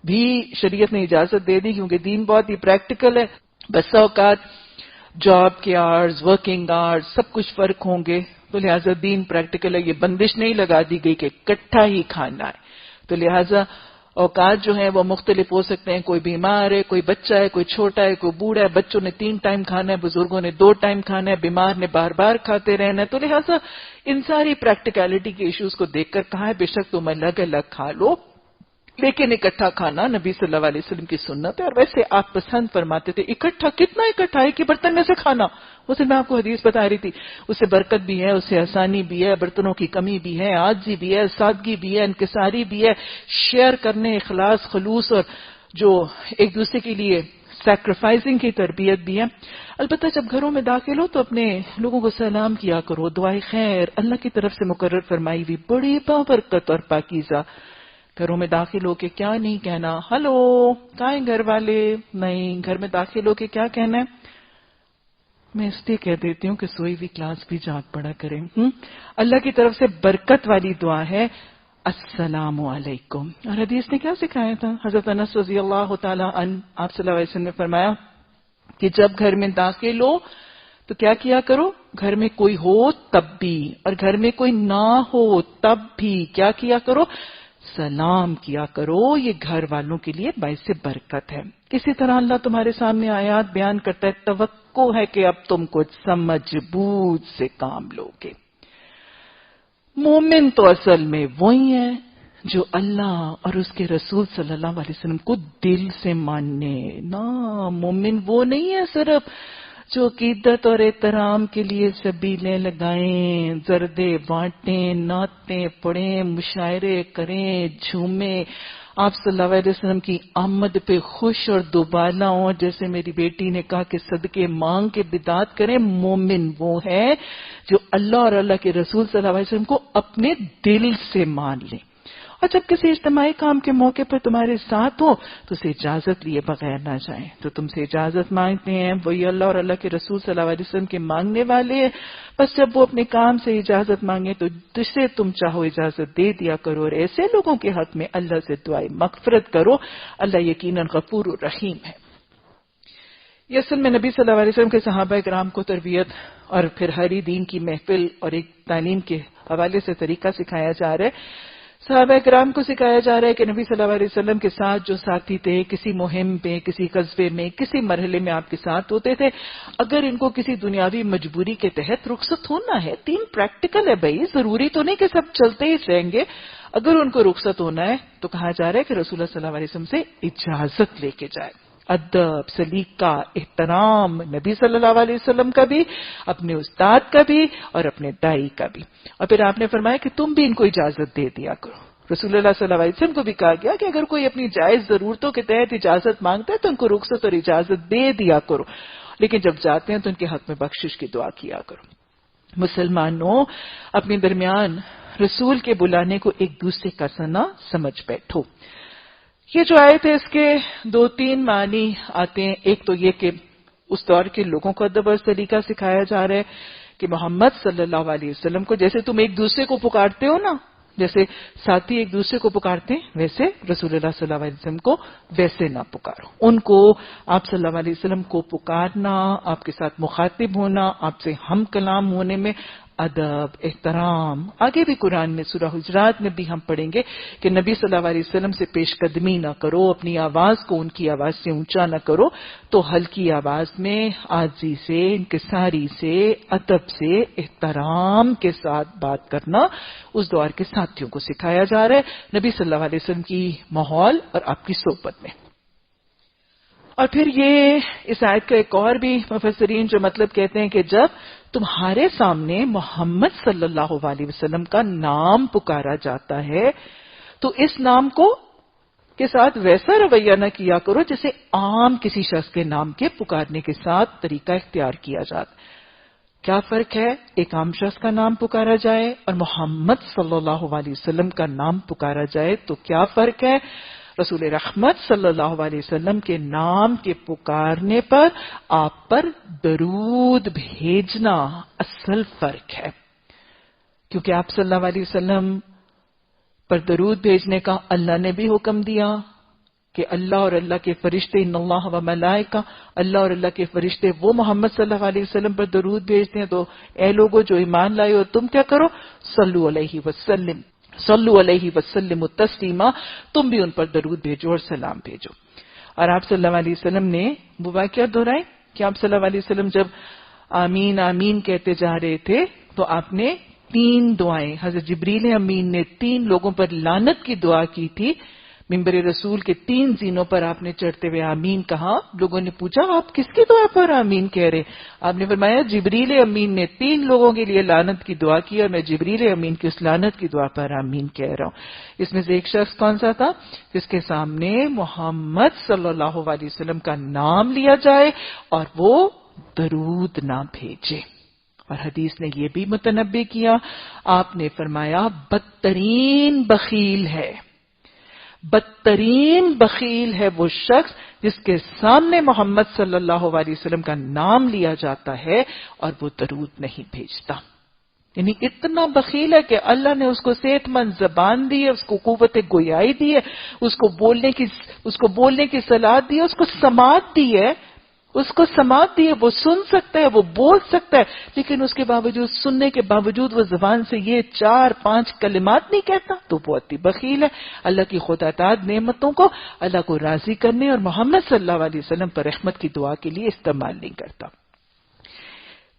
بھی شریعت نے اجازت دے دی، کیونکہ دین بہت ہی پریکٹیکل ہے۔ بسا اوقات جاب کے آورز، ورکنگ آورز، سب کچھ فرق ہوں گے، تو لہٰذا دین پریکٹیکل ہے، یہ بندش نہیں لگا دی گئی کہ اکٹھا ہی کھانا ہے۔ تو لہٰذا اوقات جو ہیں وہ مختلف ہو سکتے ہیں، کوئی بیمار ہے، کوئی بچہ ہے، کوئی چھوٹا ہے، کوئی بوڑھا ہے، بچوں نے 3 ٹائم کھانا ہے، بزرگوں نے 2 ٹائم کھانا ہے، بیمار نے بار بار کھاتے رہنا ہے، تو لہٰذا ان ساری پریکٹیکلٹی کے ایشوز کو دیکھ کر کہا ہے بے شک تم الگ الگ کھا لو، لیکن اکٹھا کھانا نبی صلی اللہ علیہ وسلم کی سنت ہے۔ اور ویسے آپ پسند فرماتے تھے اکٹھا، کتنا اکٹھا ہے کہ برتن میں سے کھانا، اس میں آپ کو حدیث بتا رہی تھی، اس سے برکت بھی ہے، اس سے آسانی بھی ہے، برتنوں کی کمی بھی ہے، عاجزی بھی ہے، سادگی بھی ہے، انکساری بھی ہے، شیئر کرنے، اخلاص، خلوص اور جو ایک دوسرے کے لیے سیکریفائزنگ کی تربیت بھی ہے۔ البتہ جب گھروں میں داخل ہو تو اپنے لوگوں کو سلام کیا کرو، دعائے خیر اللہ کی طرف سے مقرر فرمائی ہوئی بڑی بابرکت اور پاکیزہ۔ گھروں میں داخل ہو کے کیا نہیں کہنا، ہلو کہاں ہیں گھر والے، نہیں، گھر میں داخل ہو کے کیا کہنا ہے، میں اس لیے کہہ دیتی ہوں کہ سوئی ہوئی کلاس بھی جاگ پڑا کریں۔ اللہ کی طرف سے برکت والی دعا ہے السلام علیکم۔ اور حدیث نے کیا سکھایا تھا، حضرت انس رضی اللہ تعالی عنہ آپ صلی اللہ علیہ وسلم نے فرمایا کہ جب گھر میں داخل ہو تو کیا کیا کرو، گھر میں کوئی ہو تب بھی، اور گھر میں کوئی نہ ہو تب بھی کیا کیا کرو، سلام کیا کرو، یہ گھر والوں کے لیے باعث برکت ہے۔ اسی طرح اللہ تمہارے سامنے آیات بیان کرتا ہے، توقع ہے کہ اب تم کچھ سمجھ بوجھ سے کام لوگے۔ مومن تو اصل میں وہی ہے جو اللہ اور اس کے رسول صلی اللہ علیہ وسلم کو دل سے ماننے، نہ مومن وہ نہیں ہے صرف جو عقیدت اور احترام کے لیے سبیلیں لگائیں، زردے بانٹیں، نعتیں پڑھیں، مشاعرے کریں، جھومیں، آپ صلی اللہ علیہ وسلم کی آمد پہ خوش اور دوبالا ہوں، جیسے میری بیٹی نے کہا کہ صدقے مانگ کے بدعت کریں۔ مومن وہ ہے جو اللہ اور اللہ کے رسول صلی اللہ علیہ وسلم کو اپنے دل سے مان لیں، اور جب کسی اجتماعی کام کے موقع پر تمہارے ساتھ ہو تو اسے اجازت لیے بغیر نہ جائیں۔ تو تم سے اجازت مانگتے ہیں وہی اللہ اور اللہ کے رسول صلی اللہ علیہ وسلم کے مانگنے والے ہیں، بس جب وہ اپنے کام سے اجازت مانگے تو جسے تم چاہو اجازت دے دیا کرو، اور ایسے لوگوں کے حق میں اللہ سے دعائے مغفرت کرو، اللہ یقیناً غفور الرحیم ہے۔ یہ اصل میں نبی صلی اللہ علیہ وسلم کے صحابہ کرام کو تربیت اور پھر ہری دین کی محفل اور ایک تعلیم کے حوالے سے طریقہ سکھایا جا رہا ہے۔ صحابہ کرام کو سکھایا جا رہا ہے کہ نبی صلی اللہ علیہ وسلم کے ساتھ جو ساتھی تھے، کسی مہم پہ، کسی قصبے میں، کسی مرحلے میں آپ کے ساتھ ہوتے تھے، اگر ان کو کسی دنیاوی مجبوری کے تحت رخصت ہونا ہے، دین پریکٹیکل ہے بھائی، ضروری تو نہیں کہ سب چلتے ہی رہیں گے، اگر ان کو رخصت ہونا ہے تو کہا جا رہا ہے کہ رسول اللہ صلی اللہ علیہ وسلم سے اجازت لے کے جائے۔ ادب، سلیقہ، احترام نبی صلی اللہ علیہ وسلم کا بھی، اپنے استاد کا بھی، اور اپنے دائی کا بھی۔ اور پھر آپ نے فرمایا کہ تم بھی ان کو اجازت دے دیا کرو۔ رسول اللہ صلی اللہ علیہ وسلم کو بھی کہا گیا کہ اگر کوئی اپنی جائز ضرورتوں کے تحت اجازت مانگتا ہے تو ان کو رخصت اور اجازت دے دیا کرو، لیکن جب جاتے ہیں تو ان کے حق میں بخشش کی دعا کیا کرو۔ مسلمانوں، اپنے درمیان رسول کے بلانے کو ایک دوسرے کا سنا سمجھ بیٹھو۔ یہ جو آیت ہے اس کے 2-3 معنی آتے ہیں۔ ایک تو یہ کہ اس دور کے لوگوں کو ادب اور سلیقہ سکھایا جا رہا ہے کہ محمد صلی اللہ علیہ وسلم کو جیسے تم ایک دوسرے کو پکارتے ہو نا، جیسے ساتھی ایک دوسرے کو پکارتے ہیں، ویسے رسول اللہ صلی اللہ علیہ وسلم کو ویسے نہ پکارو۔ ان کو آپ صلی اللہ علیہ وسلم کو پکارنا، آپ کے ساتھ مخاطب ہونا، آپ سے ہم کلام ہونے میں ادب، احترام۔ آگے بھی قرآن میں سورہ حجرات میں بھی ہم پڑھیں گے کہ نبی صلی اللہ علیہ وسلم سے پیش قدمی نہ کرو، اپنی آواز کو ان کی آواز سے اونچا نہ کرو، تو ہلکی آواز میں عاجزی سے، انکساری سے، ادب سے، احترام کے ساتھ بات کرنا اس دور کے ساتھیوں کو سکھایا جا رہا ہے نبی صلی اللہ علیہ وسلم کی ماحول اور آپ کی صحبت میں۔ اور پھر یہ اس آیت کا ایک اور بھی مفسرین جو مطلب کہتے ہیں کہ جب تمہارے سامنے محمد صلی اللہ علیہ وسلم کا نام پکارا جاتا ہے تو اس نام کو کے ساتھ ویسا رویہ نہ کیا کرو جسے عام کسی شخص کے نام کے پکارنے کے ساتھ طریقہ اختیار کیا جاتا. کیا فرق ہے ایک عام شخص کا نام پکارا جائے اور محمد صلی اللہ علیہ وسلم کا نام پکارا جائے؟ تو کیا فرق ہے؟ رسول رحمت صلی اللہ علیہ وسلم کے نام کے پکارنے پر آپ پر درود بھیجنا اصل فرق ہے، کیونکہ آپ صلی اللہ علیہ وسلم پر درود بھیجنے کا اللہ نے بھی حکم دیا کہ اللہ اور اللہ کے فرشتے، ان اللہ و ملائکہ، اللہ اور اللہ کے فرشتے وہ محمد صلی اللہ علیہ وسلم پر درود بھیجتے ہیں. تو اے لوگو جو ایمان لائے ہو تم کیا کرو؟ صلو علیہ وسلم، صلو علیہ وسلم تسلیما، تم بھی ان پر درود بھیجو اور سلام بھیجو. اور آپ صلی اللہ علیہ وسلم نے وہ واقعہ دہرائے کہ آپ صلی اللہ علیہ وسلم جب آمین آمین کہتے جا رہے تھے تو آپ نے 3 دعائیں، حضرت جبریل امین نے 3 لوگوں پر لعنت کی دعا کی تھی. ممبر رسول کے 3 زینوں پر آپ نے چڑھتے ہوئے آمین کہا. لوگوں نے پوچھا آپ کس کی دعا پر آمین کہہ رہے؟ آپ نے فرمایا جبریل امین نے 3 لوگوں کے لیے لعنت کی دعا کی اور میں جبریل امین کی اس لعنت کی دعا پر آمین کہہ رہا ہوں. اس میں سے ایک شخص کون سا تھا؟ جس کے سامنے محمد صلی اللہ علیہ وسلم کا نام لیا جائے اور وہ درود نہ بھیجے. اور حدیث نے یہ بھی متنبع کیا، آپ نے فرمایا بدترین بخیل ہے، بدترین بخیل ہے وہ شخص جس کے سامنے محمد صلی اللہ علیہ وسلم کا نام لیا جاتا ہے اور وہ درود نہیں بھیجتا. یعنی اتنا بخیل ہے کہ اللہ نے اس کو صحت مند زبان دی ہے، اس کو قوت گویائی دی ہے، اس کو بولنے کی صلاحیت دی ہے، اس کو سماعت دی ہے، وہ سن سکتا ہے، وہ بول سکتا ہے، لیکن اس کے باوجود، سننے کے باوجود وہ زبان سے یہ 4-5 کلمات نہیں کہتا. تو بہت ہی بخیل ہے. اللہ کی خدا اطاعت نعمتوں کو اللہ کو راضی کرنے اور محمد صلی اللہ علیہ وسلم پر رحمت کی دعا کے لیے استعمال نہیں کرتا.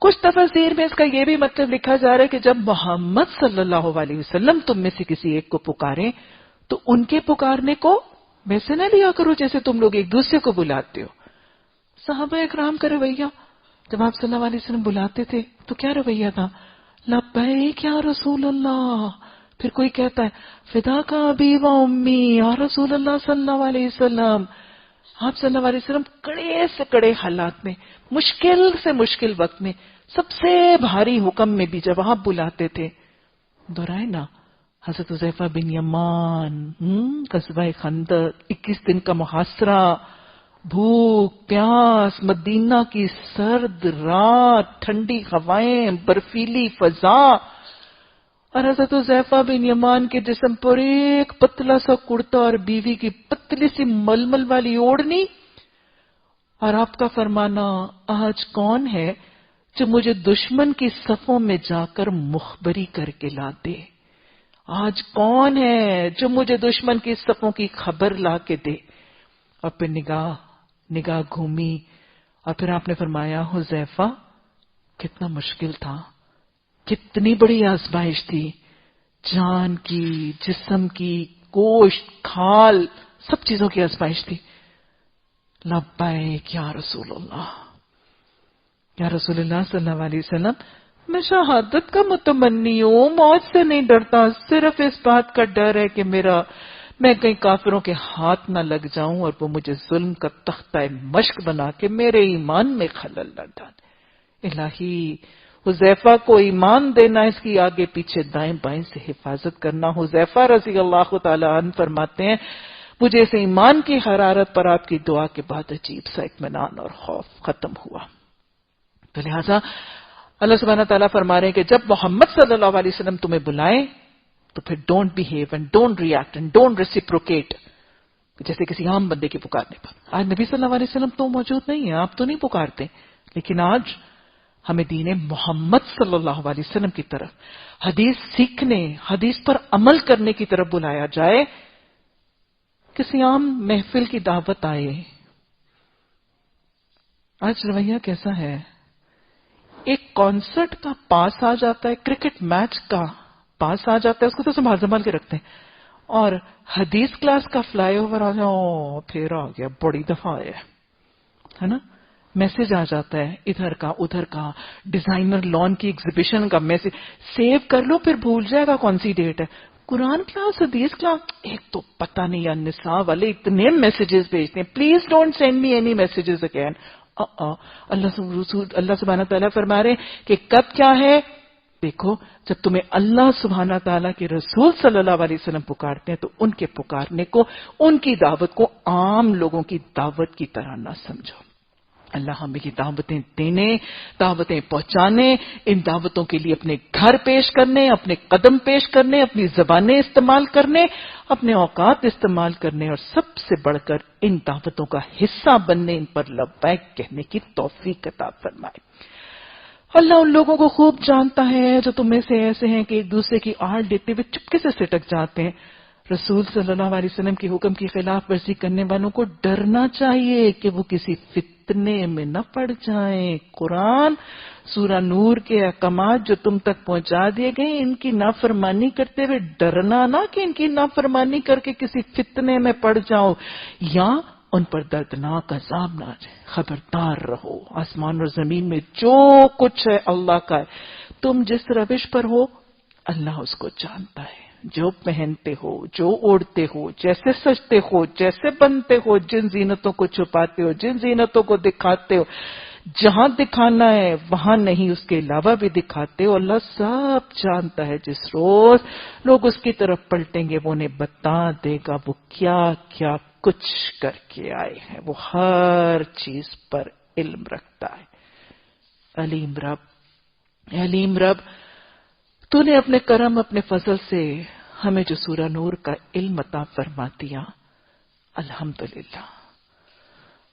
کچھ تفاسیر میں اس کا یہ بھی مطلب لکھا جا رہا ہے کہ جب محمد صلی اللہ علیہ وسلم تم میں سے کسی ایک کو پکاریں تو ان کے پکارنے کو ویسے نہ لیا کرو جیسے تم لوگ ایک دوسرے کو بلاتے ہو. صحابہ اکرام کا رویہ جب آپ صلی اللہ علیہ وسلم بلاتے تھے تو کیا رویہ تھا؟ لبیک یا رسول اللہ. پھر کوئی کہتا ہے فدا کا ابی و امی یا رسول اللہ صلی اللہ علیہ وسلم. آپ صلی اللہ علیہ وسلم کڑے سے کڑے حالات میں، مشکل سے مشکل وقت میں، سب سے بھاری حکم میں بھی جب آپ بلاتے تھے، دہرائے نا حضرت حذیفہ بن یمان، غزوہ خندق، 21 دن کا محاصرہ، بھوک پیاس، مدینہ کی سرد رات، ٹھنڈی ہوائیں، برفیلی فضا، اور حضرت حذیفہ بن یمان کے جسم پر ایک پتلا سا کرتا اور بیوی کی پتلی سی ململ والی اوڑھنی، اور آپ کا فرمانا آج کون ہے جو مجھے دشمن کی صفوں میں جا کر مخبری کر کے لا دے؟ آج کون ہے جو مجھے دشمن کی صفوں کی خبر لا کے دے؟ اور پھر نگاہ گھومی اور پھر آپ نے فرمایا حذیفہ کتنا مشکل تھا، کتنی بڑی آزمائش تھی، جان کی، جسم کی، گوشت کھال، سب چیزوں کی آزمائش تھی. لبیک یا رسول اللہ، یا رسول اللہ صلی اللہ علیہ وسلم میں شہادت کا متمنی ہوں، موت سے نہیں ڈرتا، صرف اس بات کا ڈر ہے کہ میں کہیں کافروں کے ہاتھ نہ لگ جاؤں اور وہ مجھے ظلم کا تختہ مشق بنا کے میرے ایمان میں خلل نہ ڈالے. الہی حذیفہ کو ایمان دینا، اس کی آگے پیچھے دائیں بائیں سے حفاظت کرنا. حذیفہ رضی اللہ تعالی عنہ فرماتے ہیں مجھے اس ایمان کی حرارت پر آپ کی دعا کے بعد عجیب سا اطمینان اور خوف ختم ہوا. تو لہٰذا اللہ سبحانہ تعالیٰ فرما رہے ہیں کہ جب محمد صلی اللہ علیہ وسلم تمہیں بلائیں تو پھر don't behave and don't react and don't reciprocate جیسے کسی عام بندے کے پکارنے پر. آج نبی صلی اللہ علیہ وسلم تو موجود نہیں ہیں، آپ تو نہیں پکارتے، لیکن آج ہمیں دین محمد صلی اللہ علیہ وسلم کی طرف، حدیث سیکھنے، حدیث پر عمل کرنے کی طرف بلایا جائے. کسی عام محفل کی دعوت آئے، آج رویہ کیسا ہے؟ ایک کانسرٹ کا پاس آ جاتا ہے، کرکٹ میچ کا پاس آ جاتا ہے، اس کو تو سنبھال کے رکھتے ہیں، اور حدیث کلاس کا فلائی اوور آ جاؤ پھر آ گیا، بڑی دفعہ ہے نا، میسج آ جاتا ہے ادھر کا ادھر کا، ڈیزائنر لان کی ایگزیبیشن کا میسج، سیو کر لو پھر بھول جائے گا کون سی ڈیٹ ہے. قرآن کلاس، حدیث کلاس، ایک تو پتہ نہیں النساء والے اتنے میسیجز بھیجتے ہیں، please don't send me any messages again. اللہ سبحانہ تعالیٰ فرما رہے ہیں کہ کب کیا ہے. دیکھو جب تمہیں اللہ سبحانہ تعالیٰ کے رسول صلی اللہ علیہ وسلم پکارتے ہیں تو ان کے پکارنے کو، ان کی دعوت کو عام لوگوں کی دعوت کی طرح نہ سمجھو. اللہ ہمیں یہ دعوتیں دینے، دعوتیں پہنچانے، ان دعوتوں کے لیے اپنے گھر پیش کرنے، اپنے قدم پیش کرنے، اپنی زبانیں استعمال کرنے، اپنے اوقات استعمال کرنے، اور سب سے بڑھ کر ان دعوتوں کا حصہ بننے، ان پر لبیک کہنے کی توفیق عطا فرمائے. اللہ ان لوگوں کو خوب جانتا ہے جو تم میں سے ایسے ہیں کہ ایک دوسرے کی آڑ لیتے ہوئے چپکے سے سٹک جاتے ہیں. رسول صلی اللہ علیہ وسلم کے حکم کی خلاف ورزی کرنے والوں کو ڈرنا چاہیے کہ وہ کسی فتنے میں نہ پڑ جائیں. قرآن سورہ نور کے احکامات جو تم تک پہنچا دیے گئے، ان کی نافرمانی کرتے ہوئے ڈرنا نہ کہ ان کی نافرمانی کر کے کسی فتنے میں پڑ جاؤ یا ان پر دردناک عذاب نہ آ جائے. خبردار رہو، آسمان اور زمین میں جو کچھ ہے اللہ کا ہے. تم جس روش پر ہو اللہ اس کو جانتا ہے. جو پہنتے ہو، جو اوڑھتے ہو، جیسے سجتے ہو، جیسے بنتے ہو، جن زینتوں کو چھپاتے ہو، جن زینتوں کو دکھاتے ہو، جہاں دکھانا ہے وہاں نہیں اس کے علاوہ بھی دکھاتے ہو، اللہ سب جانتا ہے. جس روز لوگ اس کی طرف پلٹیں گے وہ انہیں بتا دے گا وہ کیا کیا کچھ کر کے آئے ہیں. وہ ہر چیز پر علم رکھتا ہے. علیم رب، تو نے اپنے کرم، اپنے فضل سے ہمیں جو سورہ نور کا علم عطا فرما دیا، الحمدللہ.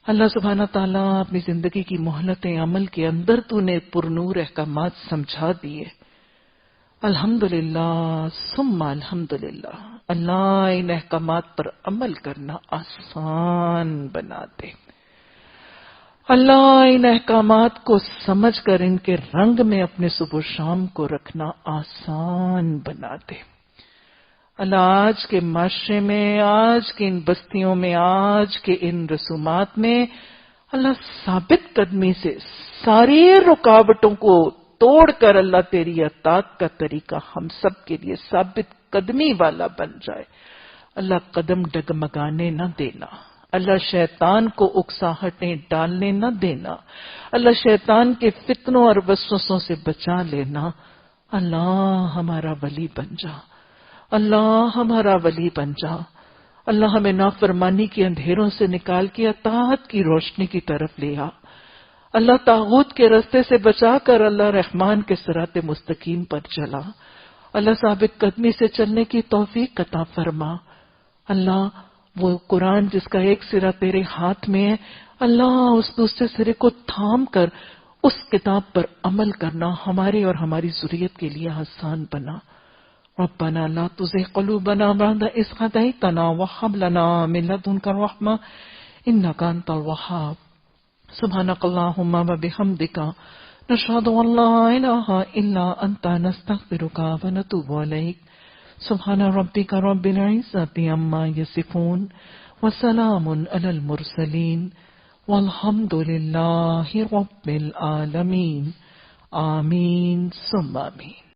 اللہ سبحانہ تعالیٰ اپنی زندگی کی مہلت عمل کے اندر تو نے پرنور احکامات سمجھا دیے. الحمدللہ ثم الحمدللہ. اللہ ان احکامات پر عمل کرنا آسان بنا دے. اللہ ان احکامات کو سمجھ کر ان کے رنگ میں اپنے صبح و شام کو رکھنا آسان بنا دے. اللہ آج کے معاشرے میں، آج کے ان بستیوں میں، آج کے ان رسومات میں اللہ ثابت قدمی سے ساری رکاوٹوں کو توڑ کر اللہ تیری اطاعت کا طریقہ ہم سب کے لیے ثابت قدمی والا بن جائے. اللہ قدم ڈگمگانے نہ دینا. اللہ شیطان کو اکساہٹیں ڈالنے نہ دینا. اللہ شیطان کے فتنوں اور وسوسوں سے بچا لینا. اللہ ہمارا ولی بن جا. اللہ ہمارا ولی بن جا. اللہ ہمیں نافرمانی کے اندھیروں سے نکال کے اطاعت کی روشنی کی طرف لے آ. اللہ طاغوت کے رستے سے بچا کر اللہ رحمان کے صراط مستقیم پر چلا. اللہ ثابت قدمی سے چلنے کی توفیق عطا فرما. اللہ وہ قرآن جس کا ایک سرا تیرے ہاتھ میں ہے، اللہ اس دوسرے سرے کو تھام کر اس کتاب پر عمل کرنا ہمارے اور ہماری ذریت کے لیے آسان بنا. ربنا لا تزغ قلوبنا بعد إذ هديتنا وهب لنا من لدنك رحمة إنك أنت الوهاب. سبحانك اللهم وبحمدك نشهد أن لا إله إلا أنت نستغفرك ونتوب إليك. سبحان ربك رب العزة عما يصفون وسلام على المرسلين والحمد لله رب العالمين. آمين ثم آمين.